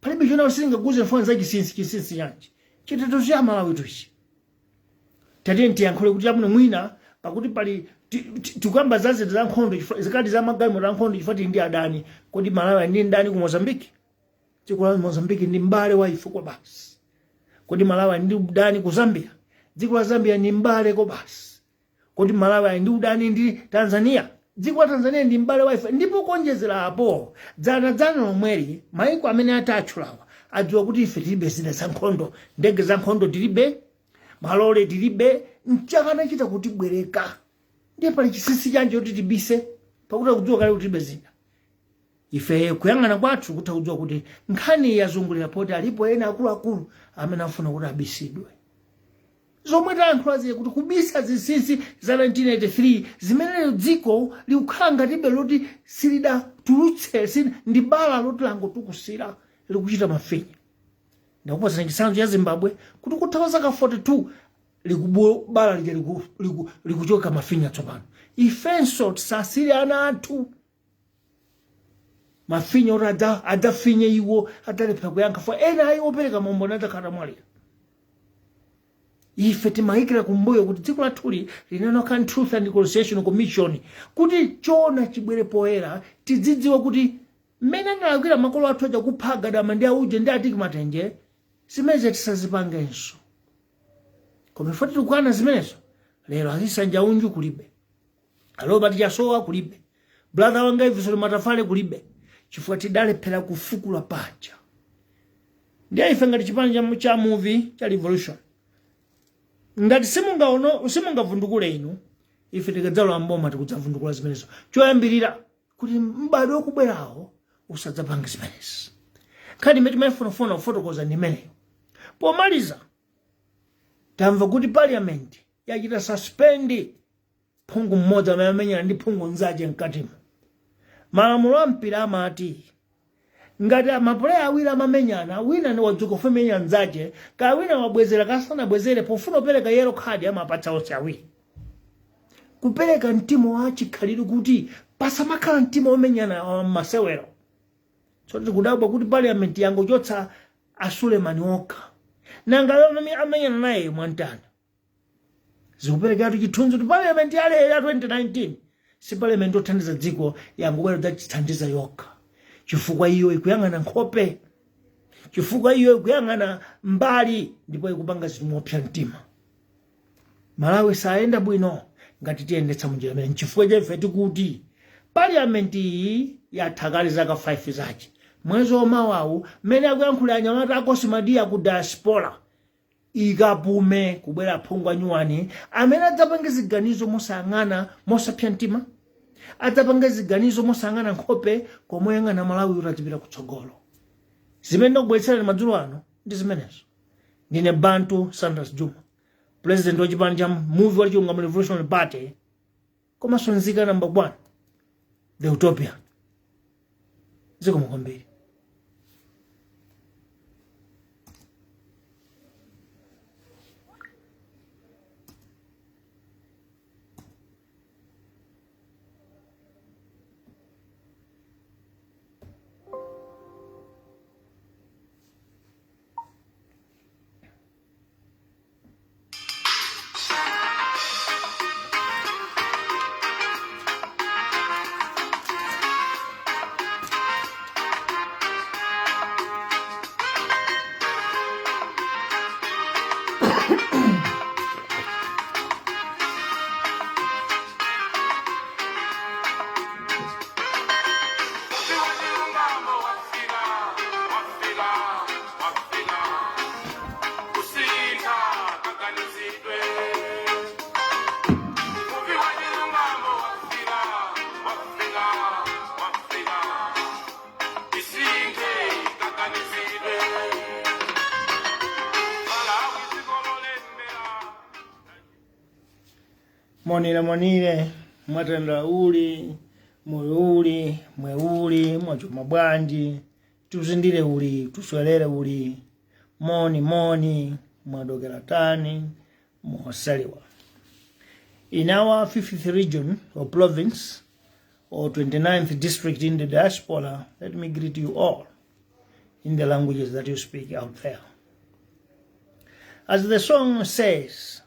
palibe chona sizingaguze mfano za chisinsi yanji chitetezo cha Malawi tuchi. Tatiye tiyankhule kuti amuno mwina pakuti pali tikamba zaze za nkhondo zikati za magalimoto za nkhondo chifukwa ndi adani kodi Malawi ndi ndani ku Mozambique dziko la Mozambique ndi mbale wa ife kwa basi. Kodi Malawi ndi udani ku Zambia dziko la Zambia ndi mbale kwa basi. Kodi Malawi ndi udani ndi Tanzania dziko la Tanzania ndi mbale wa ife. Ndipo konjezera apo dzana lomweli maiko amene atachulawa adziwa kuti ife tilibe zida za nkhondo ndege za nkhondo tilibe malole tilibe nchakana chita kuti bwereka ndiye pali chisisi chanje kuti tibise pakuti kudziwa kale kuti bezina. Ife kuyang'ana kwathu kuti kudziwa kuti nkhani yazungulira poti alipo ena akulu amene afuna kuti abisidwe. Zomwe tayankhulazi kuti kubisa zisisi za 1983 zimene dziko likukhala ngatibe loti silida tulutse ndi bala loti langotukusira likuchita mafinya. Ndakupasa chisanzo cha Zimbabwe kuti kuthawa zaka 42 likubala likuchoka mafinya tsopano. Ifenso tisasiri ana athu mafinya oti adafinye iwo atalephera kuyankha fo ena ayi opereka mombo natakhala mwalira. Ife timayikira kumbuyo kuti dziko lathuli linanokha Truth and Reconciliation Commission kuti chona chibwere poera tidzidziwa kuti mmene analakwira makolo athu aja kuphaga dama ndi auje ndi atiki matenje zimene tisazipangenso. Koma ife tikukana zimenezo lero azisanja unju kulibe Robert Chasowa kulibe brother wanga Ivisoli Matafale kulibe chifukwa tidalephera kufukula paja. Ndiye ife ngati chipanja cha movie cha Revolution ngati simungavundukule inu ife tikadzalo amboma tikudzavundukula zimenezo. Choyambirira kuti mbado okubwerawo usadzapanga zimenezi khadi imene timayifunafuna kufotokoza ndi imeneyo. Pomaliza tamva kuti parliament yachita suspendi phungu mmodzi amene ndi phungu nzache mkatimo. Malamulo a mpira amati ngati mapuleya awiri amamenyana, wina ni wadzuka femenya nzache, ka wina wabwezera kasana bwezere pofuna opereka yellow card amapatsa onse awiri. Kupereka mtima wa chikhalidwe kuti pasamakhala mtima omenyana masewero. So tikudabwa kuti parliament yangochotsa Suleiman okha. Nanga amenyana naye mwantana. Zikupereka tu chithunzi kuti parliament yale ya 2019 si parliament othandiza dziko yangobwera kudzachithandiza yokha. Chifukwa iyo ikuyang'ana nkhope, chifukwa iyo ikuyang'ana mbali, ndipo ikupanga zinthu mopsa mtima. Malawi sayenda bwino ngati tiyendetsa munjira imene. Chifukwa chaife tikuti parliament iyi yathakali zaka 5 zache. Mwezi omawawu mmene akuyankhula anyamata akosimadia ku diaspora ikapume kubwera phungwa nyuwani amene adzapanga ziganizo mosayang'ana mosapsa mtima, adzapanga ziganizo mosayang'ana nkhope komwe yang'ana Malawi utachipita kutsogolo. Zimene ndakubweretsera madzulo ano ndi zimenezo. Ndine Bantu Sanders Juma, president wa chipani cha Muvi Wachilungamo Revolutionary Party, komanso nzika number 1, the Utopia. Zikomo kwambiri. Monire mwatenda uli muli mweuli mwachuma bwanji tuzindire uli tuswelere uli moni mwadogera tani mwasaliwa. In our 50th region or province or 29th district in the diaspora, let me greet you all in the languages that you speak out there. As the song says,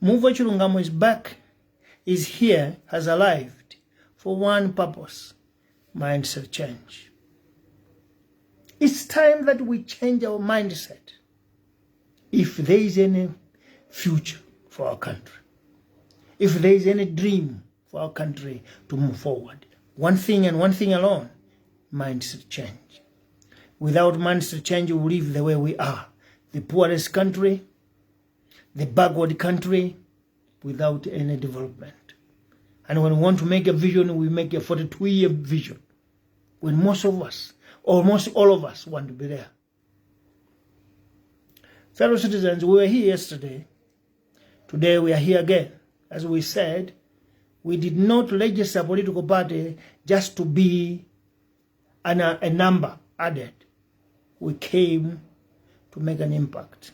Muvi Wachilungamo is back, is here, has arrived for one purpose: mindset change. It's time that we change our mindset if there is any future for our country, if there is any dream for our country to move forward. One thing and one thing alone: mindset change. Without mindset change, we will live the way we are, the poorest country, the backward country, without any development. And when we want to make a vision, we make a 42-year vision, when most of us, almost all of us, want to be there. Fellow citizens, we were here yesterday. Today we are here again. As we said, we did not register a political party just to be a number added. We came to make an impact.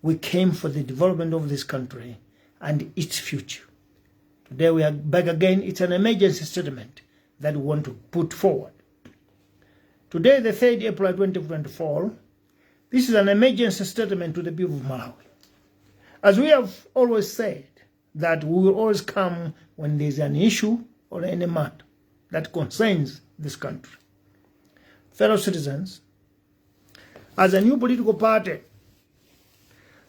We came for the development of this country and its future. Today we are back again. It's an emergency statement that we want to put forward. Today, the 3rd April 2024, this is an emergency statement to the people of Malawi. As we have always said, that we will always come when there is an issue or any matter that concerns this country. Fellow citizens, as a new political party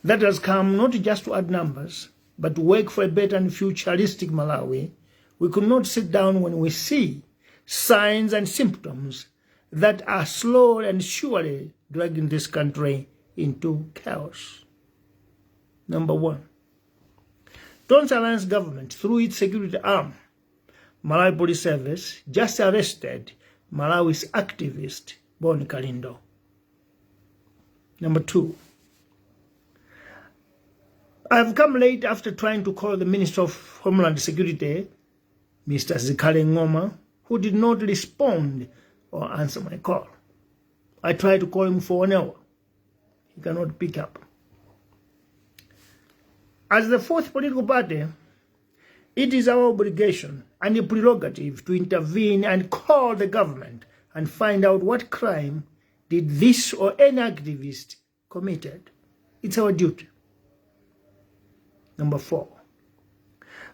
that has come not just to add numbers, but to work for a better and futuristic Malawi, we could not sit down when we see signs and symptoms that are slowly and surely dragging this country into chaos. Number 1, Ton's Alliance government, through its security arm, Malawi Police Service, just arrested Malawi's activist, Boni Kalindo. Number 2, I have come late after trying to call the Minister of Homeland Security, Mr. Zikale Ngoma, who did not respond or answer my call. I try to call him for 1 hour. He cannot pick up. As the fourth political party, it is our obligation and a prerogative to intervene and call the government and find out what crime did this or any activist committed. It's our duty. Number 4.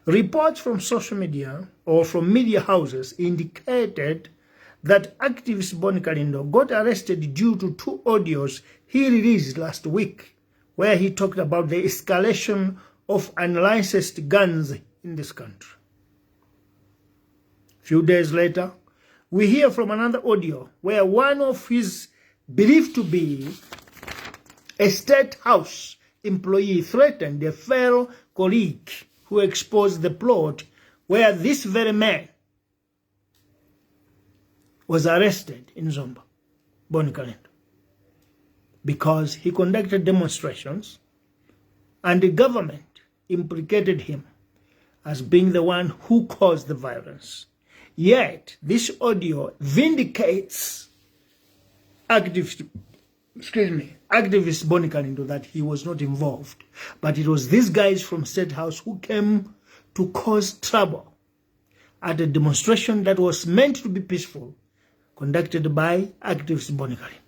Reports from social media or from media houses indicated that activist Boni Kalindo got arrested due to 2 audios he released last week, where he talked about the escalation of unlicensed guns in this country. A few days later, we hear from another audio where one of his believed to be a State House employee threatened a fellow colleague who exposed the plot where this very man was arrested in Zomba, Boni Kalindo, because he conducted demonstrations and the government implicated him as being the one who caused the violence. Yet, this audio vindicates activist Boni Kalindo that he was not involved. But it was these guys from State House who came to cause trouble at a demonstration that was meant to be peaceful, conducted by activist Boni Kalindo.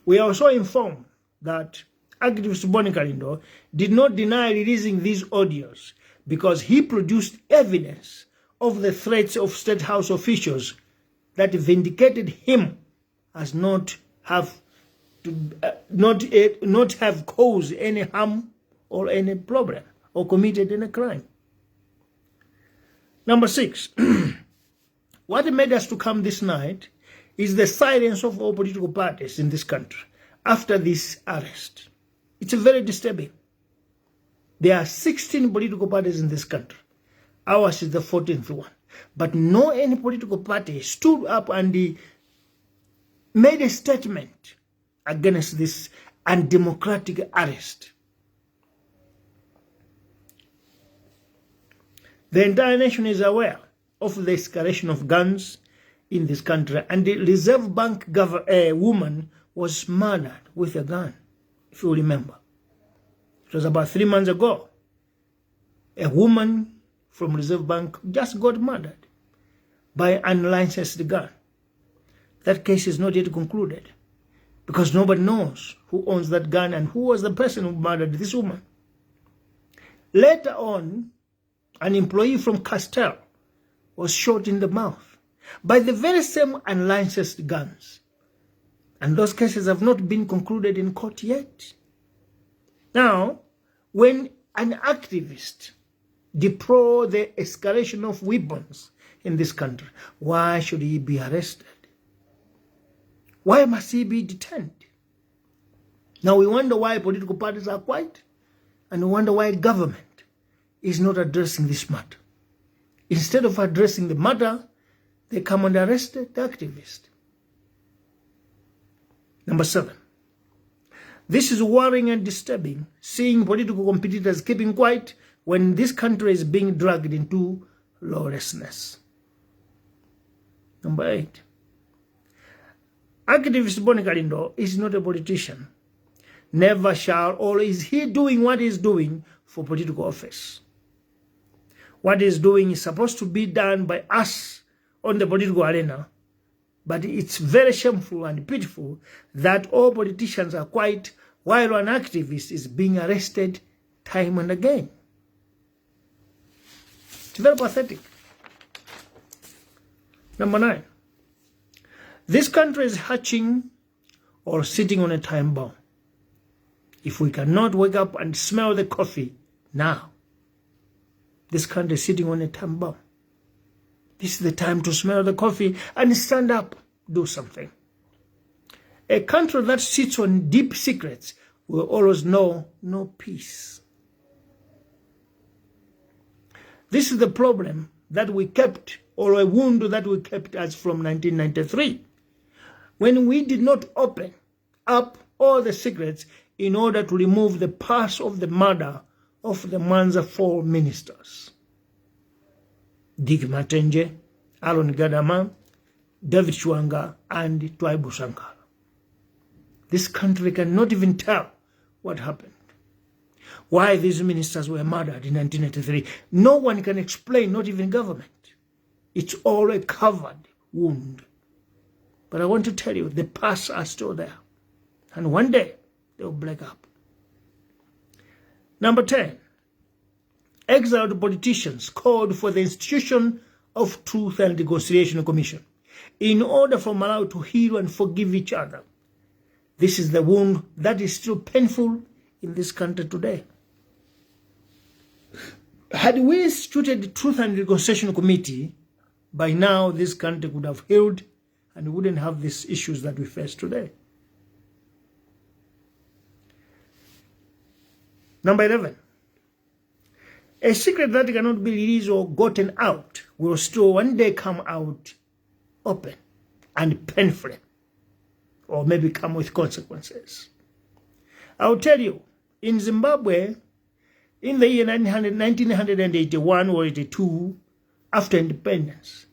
We are also informed that activist Boni Kalindo did not deny releasing these audios because he produced evidence of the threats of State House officials that vindicated him as not have caused any harm or any problem or committed any crime. Number 6. What made us to come this night is the silence of all political parties in this country after this arrest. It's very disturbing. There are 16 political parties in this country. Ours is the 14th one. But no any political party stood up and made a statement against this undemocratic arrest. The entire nation is aware of the escalation of guns in this country, and the Reserve Bank woman was murdered with a gun, if you remember. It was about 3 months ago. A woman from Reserve Bank just got murdered by an unlicensed gun. That case is not yet concluded because nobody knows who owns that gun and who was the person who murdered this woman. Later on, an employee from Castell was shot in the mouth by the very same unlicensed guns. And those cases have not been concluded in court yet. Now, when an activist deploys the escalation of weapons in this country, why should he be arrested? Why must he be detained? Now we wonder why political parties are quiet, and we wonder why government is not addressing this matter. Instead of addressing the matter, they come and arrest the activist. Number 7. This is worrying and disturbing, seeing political competitors keeping quiet when this country is being dragged into lawlessness. Number 8. Activist Boni Kalindo is not a politician. Never shall, or is he doing what he's doing for political office. What he's doing is supposed to be done by us on the political arena, but it's very shameful and pitiful that all politicians are quiet while an activist is being arrested time and again. It's very pathetic. Number 9. This country is hatching or sitting on a time bomb. If we cannot wake up and smell the coffee now, this country is sitting on a time bomb. This is the time to smell the coffee and stand up, do something. A country that sits on deep secrets will always know no peace. This is the problem that we kept, or a wound that we kept as from 1993, when we did not open up all the secrets in order to remove the past of the murder of the Mwanza 4 ministers. Dick Matenje, Aaron Gadama, David Chwanga, and Twaibu Sankara. This country cannot even tell what happened. Why these ministers were murdered in 1983. No one can explain, not even government. It's all a covered wound. But I want to tell you, the past are still there. And one day, they will break up. Number 10. Exiled politicians called for the institution of Truth and Reconciliation Commission in order for Malawi to heal and forgive each other. This is the wound that is still painful in this country today. Had we instituted the Truth and Reconciliation Committee, by now this country could have healed and wouldn't have these issues that we face today. Number 11. A secret that cannot be released or gotten out will still one day come out open and painfully, or maybe come with consequences. I'll tell you, in Zimbabwe, in the year 1981 or 82, after independence,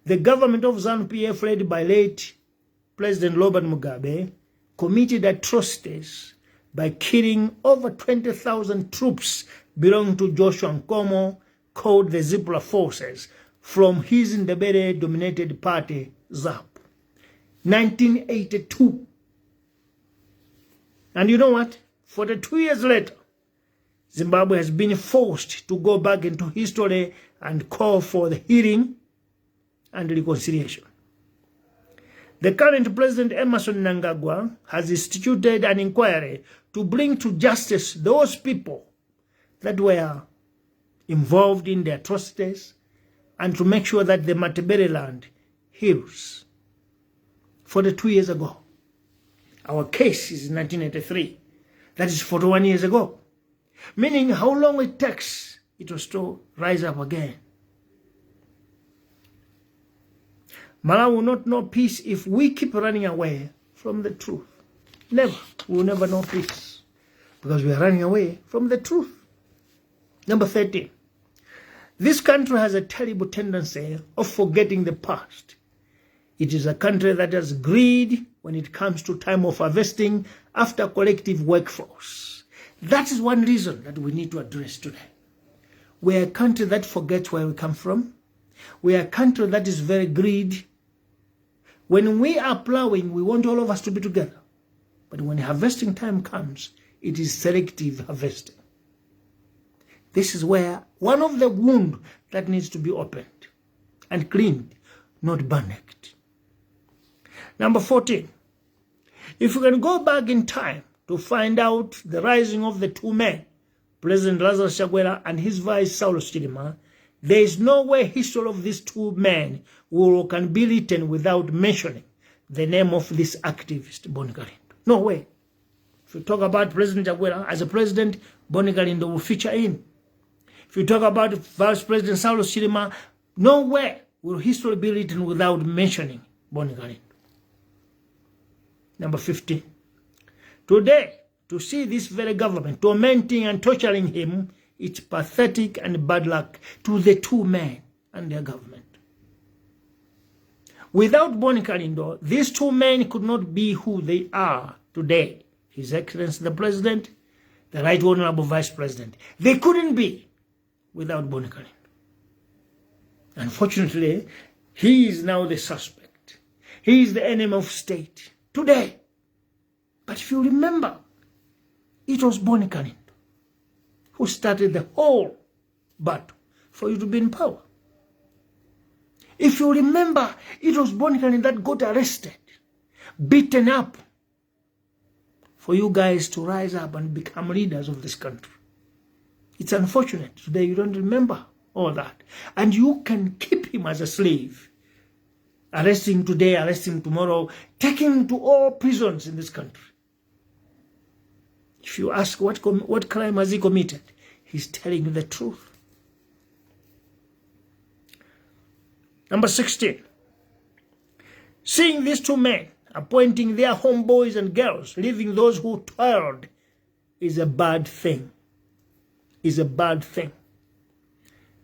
the government of ZANU-PF, led by late President Robert Mugabe, committed atrocities by killing over 20,000 troops belonging to Joshua Nkomo, called the Zipla forces, from his Ndebele-dominated party, ZAP. 1982. And you know what? 42 years later, Zimbabwe has been forced to go back into history and call for the healing and reconciliation. The current President Emerson Mnangagwa has instituted an inquiry to bring to justice those people that were involved in the atrocities and to make sure that the Matebele land heals. 42 years ago. Our case is in 1983. That is 41 years ago. Meaning how long it takes it will still rise up again. Malawi will not know peace if we keep running away from the truth. Never. We will never know peace because we are running away from the truth. Number 13. This country has a terrible tendency of forgetting the past. It is a country that has greed when it comes to time of harvesting after collective workforce. That is one reason that we need to address today. We are a country that forgets where we come from. We are a country that is very greedy. When we are plowing, we want all of us to be together. But when harvesting time comes, it is selective harvesting. This is where one of the wounds that needs to be opened and cleaned, not bandaged. Number 14. If we can go back in time to find out the rising of the two men, President Lazarus Chakwera and his vice Saulos Chilima, there is no way history of these two men can be written without mentioning the name of this activist, Boni Galindo. No way. If you talk about President Chakwera as a president, Boni Galindo will feature in. If you talk about Vice President Saulos Chilima, no way will history be written without mentioning Boni Galindo. Number 15. Today, to see this very government tormenting and torturing him, it's pathetic and bad luck to the two men and their government. Without Boni Galindo, these two men could not be who they are today. His Excellency the President, the Right Honorable Vice President. They couldn't be without Boni Galindo. Unfortunately, he is now the suspect. He is the enemy of state today. But if you remember, it was Boni Galindo who started the whole battle for you to be in power. If you remember, it was Boni Galindo that got arrested, beaten up, for you guys to rise up and become leaders of this country. It's unfortunate today you don't remember all that. And you can keep him as a slave. Arrest him today, arrest him tomorrow, take him to all prisons in this country. If you ask what crime has he committed, he's telling you the truth. Number 16. Seeing these two men appointing their homeboys and girls, leaving those who toiled, is a bad thing. Is a bad thing.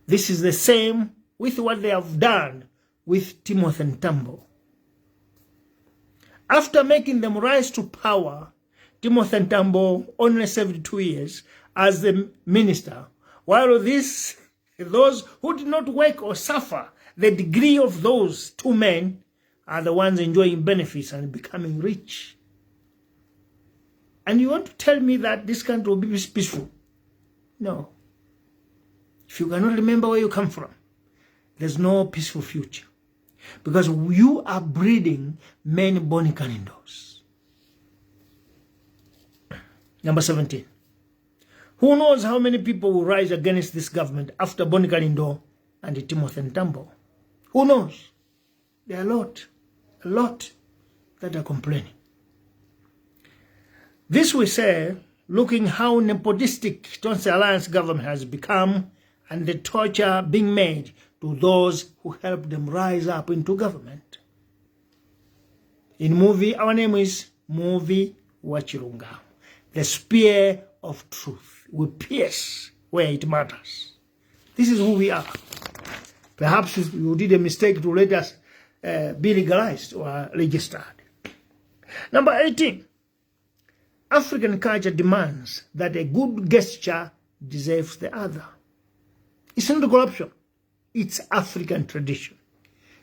This is the same with what they have done with Timothy Ntambo. After making them rise to power, Timothy Ntambo only served 2 years as the minister, while those who did not work or suffer the degree of those 2 men are the ones enjoying benefits and becoming rich. And you want to tell me that this country will be peaceful? No. If you cannot remember where you come from, there's no peaceful future. Because you are breeding many Boni Kalindos. Number 17. Who knows how many people will rise against this government after Boni Kalindo and Timothy Ntambo? Who knows? There are a lot that are complaining. This we say, looking how nepotistic Tonse Alliance government has become and the torture being made to those who help them rise up into government. In Muvi, our name is Muvi Wachilungamo. The spear of truth will pierce where it matters. This is who we are. Perhaps you did a mistake to let us be legalized or registered. Number 18. African culture demands that a good gesture deserves the other. It's not corruption. It's African tradition.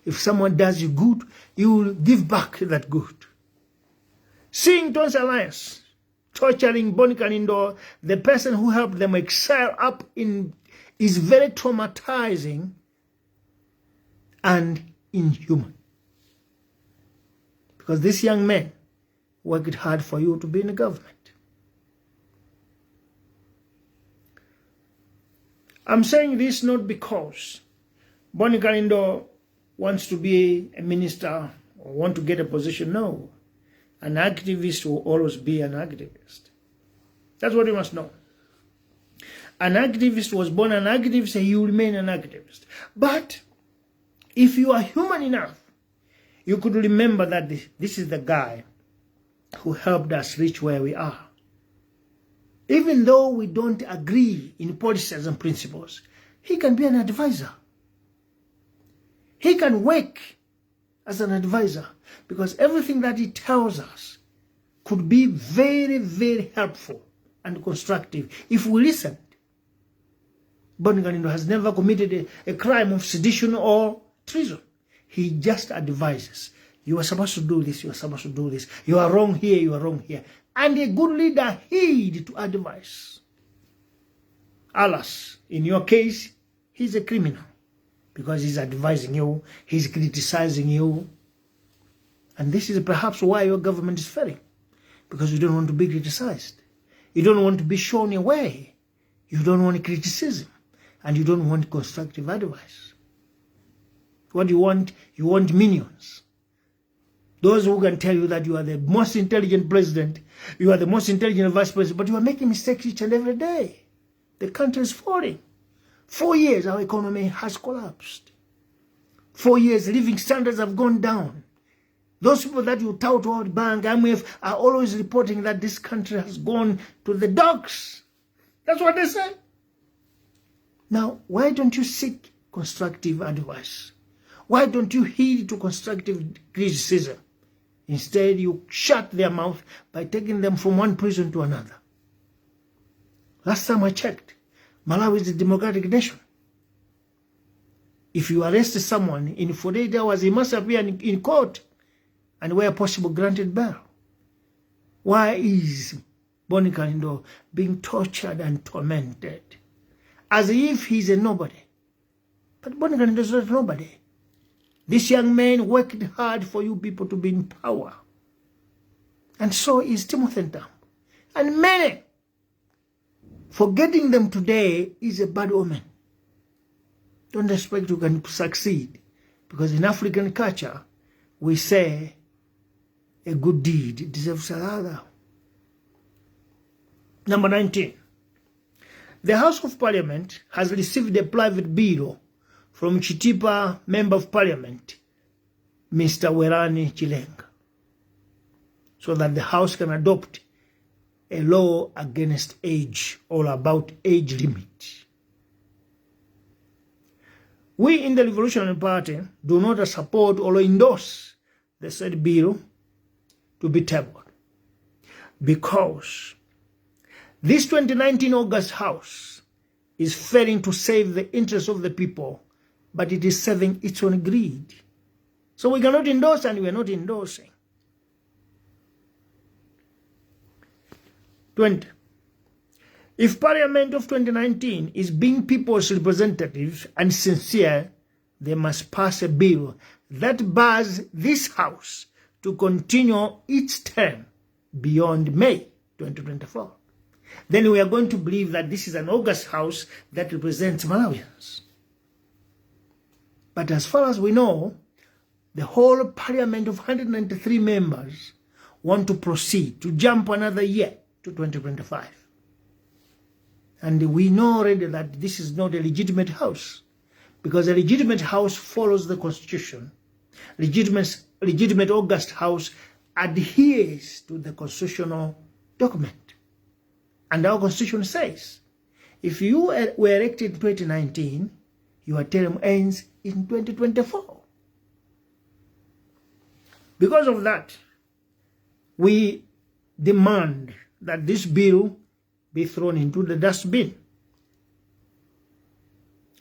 If someone does you good, you will give back that good. Seeing Tonse Alliance torturing Boni Kalindo, the person who helped them excel up in, is very traumatizing and inhuman. Because this young man worked hard for you to be in the government. I'm saying this not because Boni Kalindo wants to be a minister or want to get a position. No. An activist will always be an activist. That's what you must know. An activist was born an activist, and he will remain an activist. But if you are human enough, you could remember that this is the guy who helped us reach where we are. Even though we don't agree in policies and principles, he can be an advisor. He can work as an advisor because everything that he tells us could be very, very helpful and constructive if we listened. Boni Kalindo has never committed a crime of sedition or treason. He just advises. You are supposed to do this, you are supposed to do this. You are wrong here, you are wrong here. And a good leader heed to advice. Alas, in your case, he's a criminal. Because he's advising you, he's criticizing you. And this is perhaps why your government is failing. Because you don't want to be criticized. You don't want to be shown a way. You don't want criticism. And you don't want constructive advice. What do you want? You want minions. Those who can tell you that you are the most intelligent president, you are the most intelligent vice president, but you are making mistakes each and every day. The country is falling. 4 years, our economy has collapsed. 4 years, living standards have gone down. Those people that you tout, World Bank, IMF, are always reporting that this country has gone to the dogs. That's what they say. Now, why don't you seek constructive advice? Why don't you heed to constructive criticism? Instead, you shut their mouth by taking them from one prison to another. Last time I checked, Malawi is a democratic nation. If you arrest someone in 48 hours, he must appear in court and where possible granted bail. Why is Boni Kalindo being tortured and tormented as if he's a nobody? But Boni Kalindo is not nobody. This young man worked hard for you people to be in power. And so is Timothy Ntambo. And many. Forgetting them today is a bad omen. Don't expect you can succeed. Because in African culture, we say a good deed deserves another. Number 19. The House of Parliament has received a private bill from Chitipa Member of Parliament, Mr. Werani Chilenga, so that the House can adopt a law against age or about age limit. We in the Revolutionary Party do not support or endorse the said bill, to be tabled. Because this 2019 August House is failing to save the interests of the people, but it is serving its own greed. So we cannot endorse, and we are not endorsing. 20. If Parliament of 2019 is being people's representative and sincere, they must pass a bill that bars this House to continue its term beyond May 2024. Then we are going to believe that this is an August House that represents Malawians. But as far as we know, the whole Parliament of 193 members want to proceed to jump another year to 2025. And we know already that this is not a legitimate House, because a legitimate House follows the Constitution. Legitimate August House adheres to the constitutional document. And our Constitution says, if you were elected in 2019, your term ends in 2024. Because of that, we demand that this bill be thrown into the dustbin,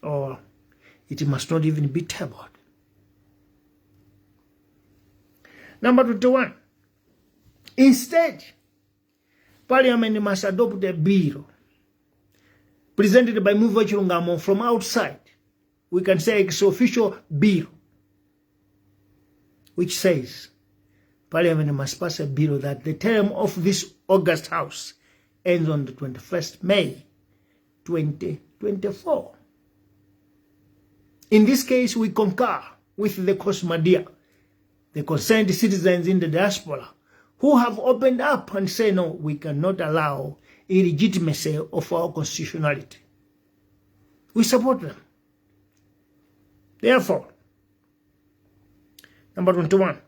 or it must not even be tabled. Number 21. Instead, Parliament must adopt a bill presented by Muvi Wachilungamo from outside. We can say it's an official bill, which says Parliament must pass a bill that the term of this August House ends on the 21st May 2024. In this case, we concur with the Cosmadia, the concerned citizens in the diaspora, who have opened up and say, no, we cannot allow illegitimacy of our constitutionality. We support them. Therefore, number 21,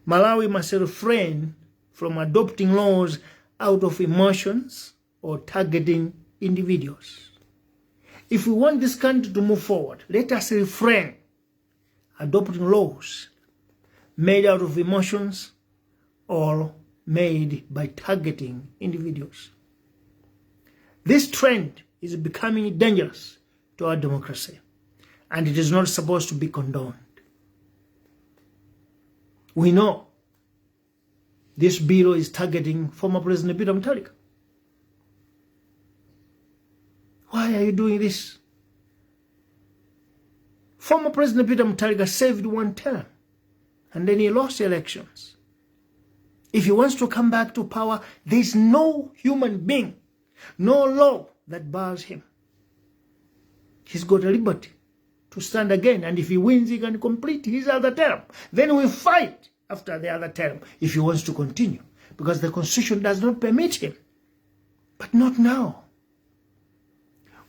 Malawi must refrain from adopting laws out of emotions or targeting individuals. If we want this country to move forward, let us refrain adopting laws made out of emotions or made by targeting individuals. This trend is becoming dangerous to our democracy, and it is not supposed to be condoned. We know this bill is targeting former President Peter Mutharika. Why are you doing this? Former President Peter Mutharika served one term, and then he lost elections. If he wants to come back to power, there is no human being, no law that bars him. He's got a liberty to stand again, and if he wins, he can complete his other term. Then we fight after the other term if he wants to continue, because the Constitution does not permit him. But not now.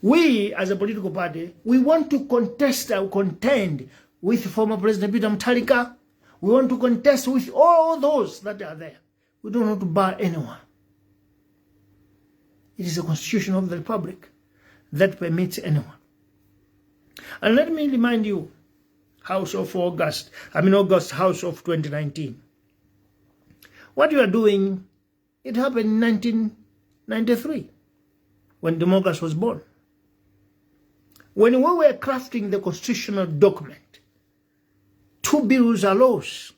We, as a political party, we want to contest or contend with former President Peter Mutharika. We want to contest with all those that are there. We don't want to bar anyone. It is the Constitution of the Republic that permits anyone. And let me remind you, August House of 2019. What you are doing, it happened in 1993, when democracy was born. When we were crafting the constitutional document, two bills arose,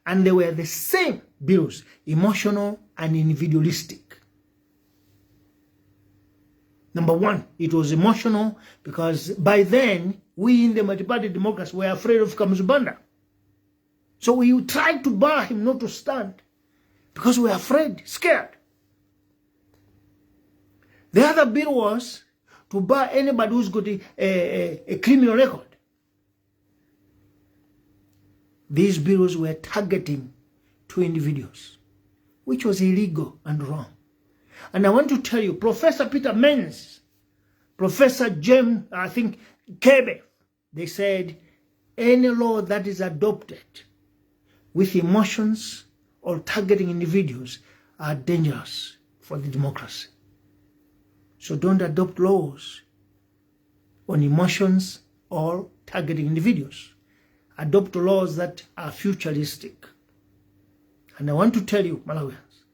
and they were the same bills, emotional and individualistic. Number one, it was emotional because by then, we in the multi-party democracy were afraid of Kamuzubanda. So we tried to bar him not to stand because we were afraid, scared. The other bill was to bar anybody who's got a criminal record. These bills were targeting two individuals, which was illegal and wrong. And I want to tell you, Professor Peter Menz, Professor James, Kebe, they said any law that is adopted with emotions or targeting individuals are dangerous for the democracy. So don't adopt laws on emotions or targeting individuals. Adopt laws that are futuristic. And I want to tell you, Malawians,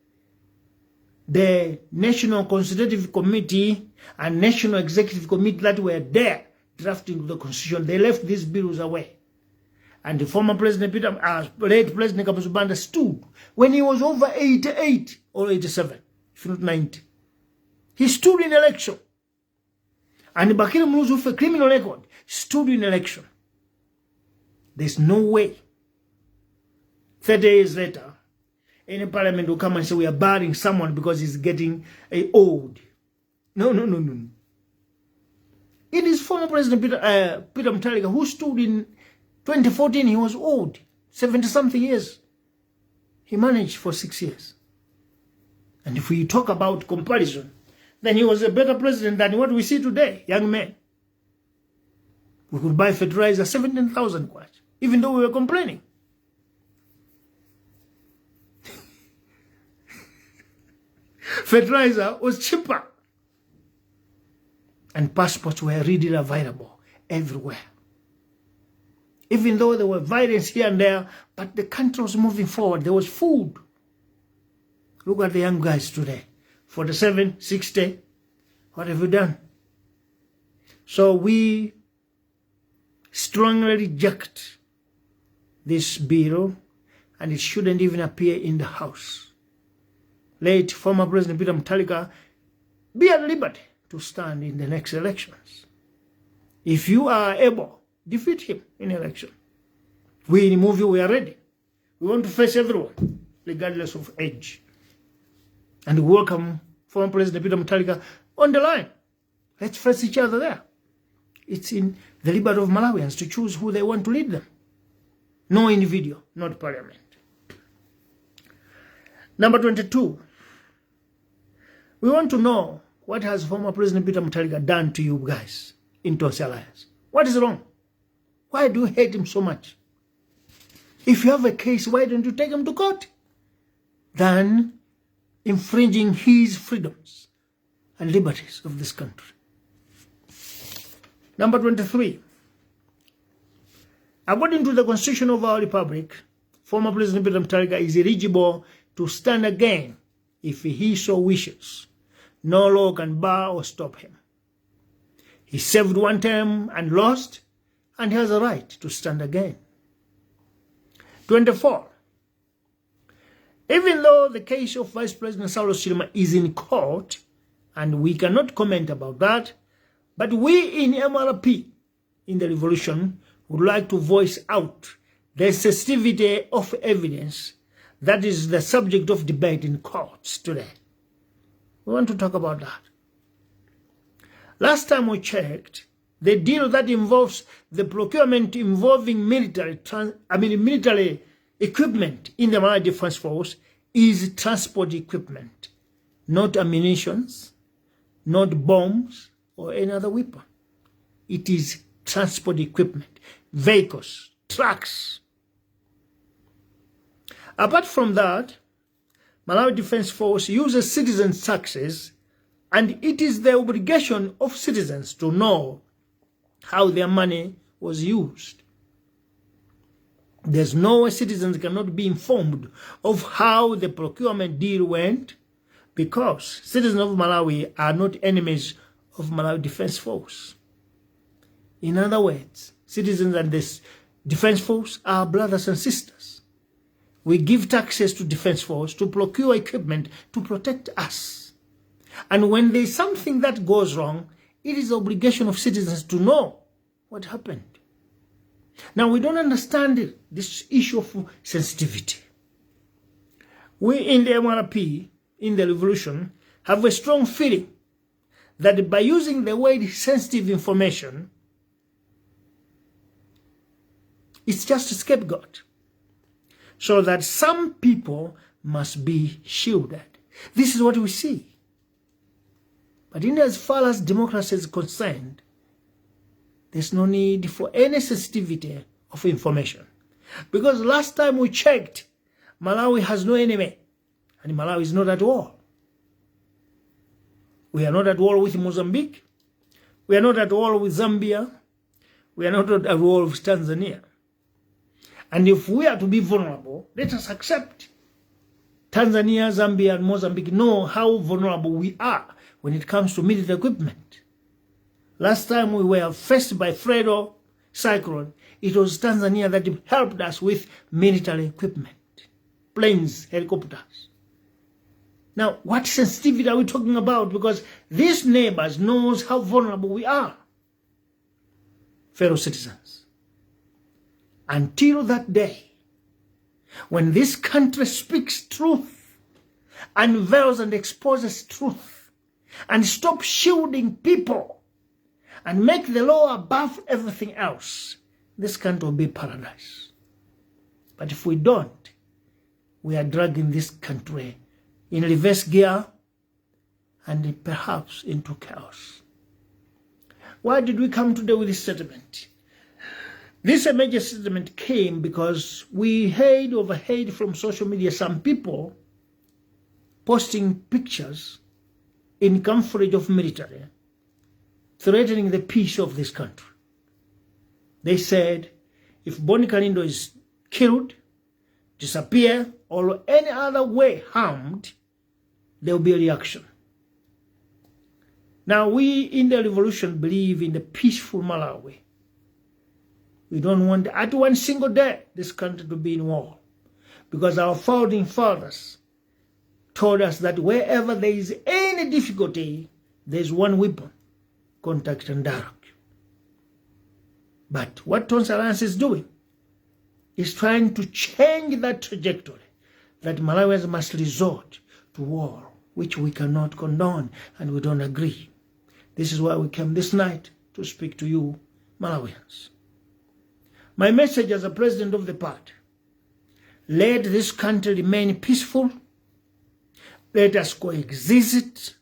the National Consultative Committee and National Executive Committee that were there drafting the constitution, they left these bills away. And the former President late President Kabusubanda stood when he was over 88 or 87, if not 90. He stood in election. And Bakiri Muluzu, with a criminal record, stood in election. There's no way 30 years later, any parliament will come and say we are barring someone because he's getting old. No. It is former President Peter Mutharika who stood in 2014. He was old, 70-something years. He managed for 6 years. And if we talk about comparison, then he was a better president than what we see today, young men. We could buy fertilizer 17,000 kwacha, even though we were complaining. Fertilizer was cheaper. And passports were readily available everywhere. Even though there were violence here and there, but the country was moving forward. There was food. Look at the young guys today. 47, 60. What have you done? So we strongly reject this bill, and it shouldn't even appear in the House. Late former President Peter Mutharika, be at liberty to stand in the next elections. If you are able, defeat him in election. We in Muvi, we are ready. We want to face everyone, regardless of age. And we welcome former President Peter Mutharika on the line. Let's face each other there. It's in the liberty of Malawians to choose who they want to lead them. No individual, not parliament. Number 22. We want to know, what has former President Peter Mutharika done to you guys in Tonse Alliance? What is wrong? Why do you hate him so much? If you have a case, why don't you take him to court? Than infringing his freedoms and liberties of this country. Number 23. According to the Constitution of our Republic, former President Peter Mutharika is eligible to stand again if he so wishes. No law can bar or stop him. He served one term and lost, and he has a right to stand again. 24. Even though the case of Vice President Saulos Chilima is in court, and we cannot comment about that, but we in MRP, in the revolution, would like to voice out the sensitivity of evidence that is the subject of debate in courts today. We want to talk about that. Last time we checked, the deal that involves the procurement involving military equipment in the Malawi Defense Force is transport equipment, not ammunitions, not bombs or any other weapon. It is transport equipment, vehicles, trucks. Apart from that, Malawi Defense Force uses citizens' taxes, and it is the obligation of citizens to know how their money was used. There's no way citizens cannot be informed of how the procurement deal went, because citizens of Malawi are not enemies of Malawi Defense Force. In other words, citizens and this Defense Force are brothers and sisters. We give taxes to Defense Force to procure equipment to protect us. And when there is something that goes wrong, it is the obligation of citizens to know what happened. Now, we don't understand this issue of sensitivity. We in the MRP, in the revolution, have a strong feeling that by using the word sensitive information, it's just a scapegoat, so that some people must be shielded. This is what we see. But in as far as democracy is concerned, there's no need for any sensitivity of information. Because last time we checked, Malawi has no enemy. And Malawi is not at war. We are not at war with Mozambique. We are not at war with Zambia. We are not at war with Tanzania. And if we are to be vulnerable, let us accept Tanzania, Zambia, and Mozambique know how vulnerable we are when it comes to military equipment. Last time we were faced by Fredo cyclone, it was Tanzania that helped us with military equipment, planes, helicopters. Now, what sensitivity are we talking about? Because these neighbors knows how vulnerable we are, fellow citizens. Until that day, when this country speaks truth, unveils and exposes truth, and stops shielding people, and make the law above everything else, this country will be paradise. But if we don't, we are dragging this country in reverse gear and perhaps into chaos. Why did we come today with this statement? This major statement came because we overheard from social media some people posting pictures in camouflage of military, threatening the peace of this country. They said, if Boni Kalindo is killed, disappear, or any other way harmed, there will be a reaction. Now, we in the revolution believe in the peaceful Malawi. We don't want at one single day this country to be in war, because our founding fathers told us that wherever there is any difficulty, there is one weapon: contact and dialogue. But what Tonse Alliance is doing is trying to change that trajectory, that Malawians must resort to war, which we cannot condone and we don't agree. This is why we came this night to speak to you, Malawians. My message as a president of the party: let this country remain peaceful, let us coexist,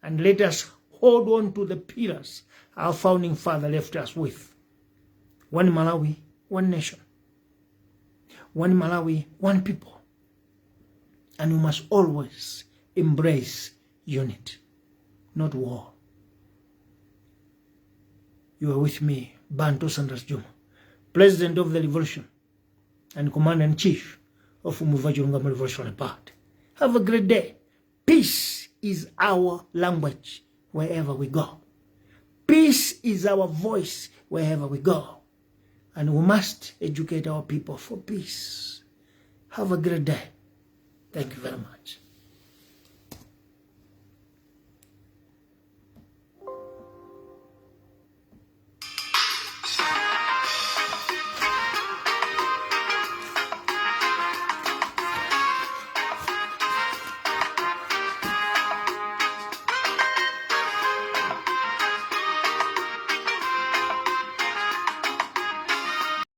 and let us hold on to the pillars our founding father left us with. One Malawi, one nation. One Malawi, one people. And we must always embrace unity, not war. You are with me, Bantu Sanders Juma, President of the Revolution and Commander-in-Chief of Muvi Wachilungamo Revolutionary Party. Have a great day. Peace is our language wherever we go. Peace is our voice wherever we go. And we must educate our people for peace. Have a great day. Thank you very much.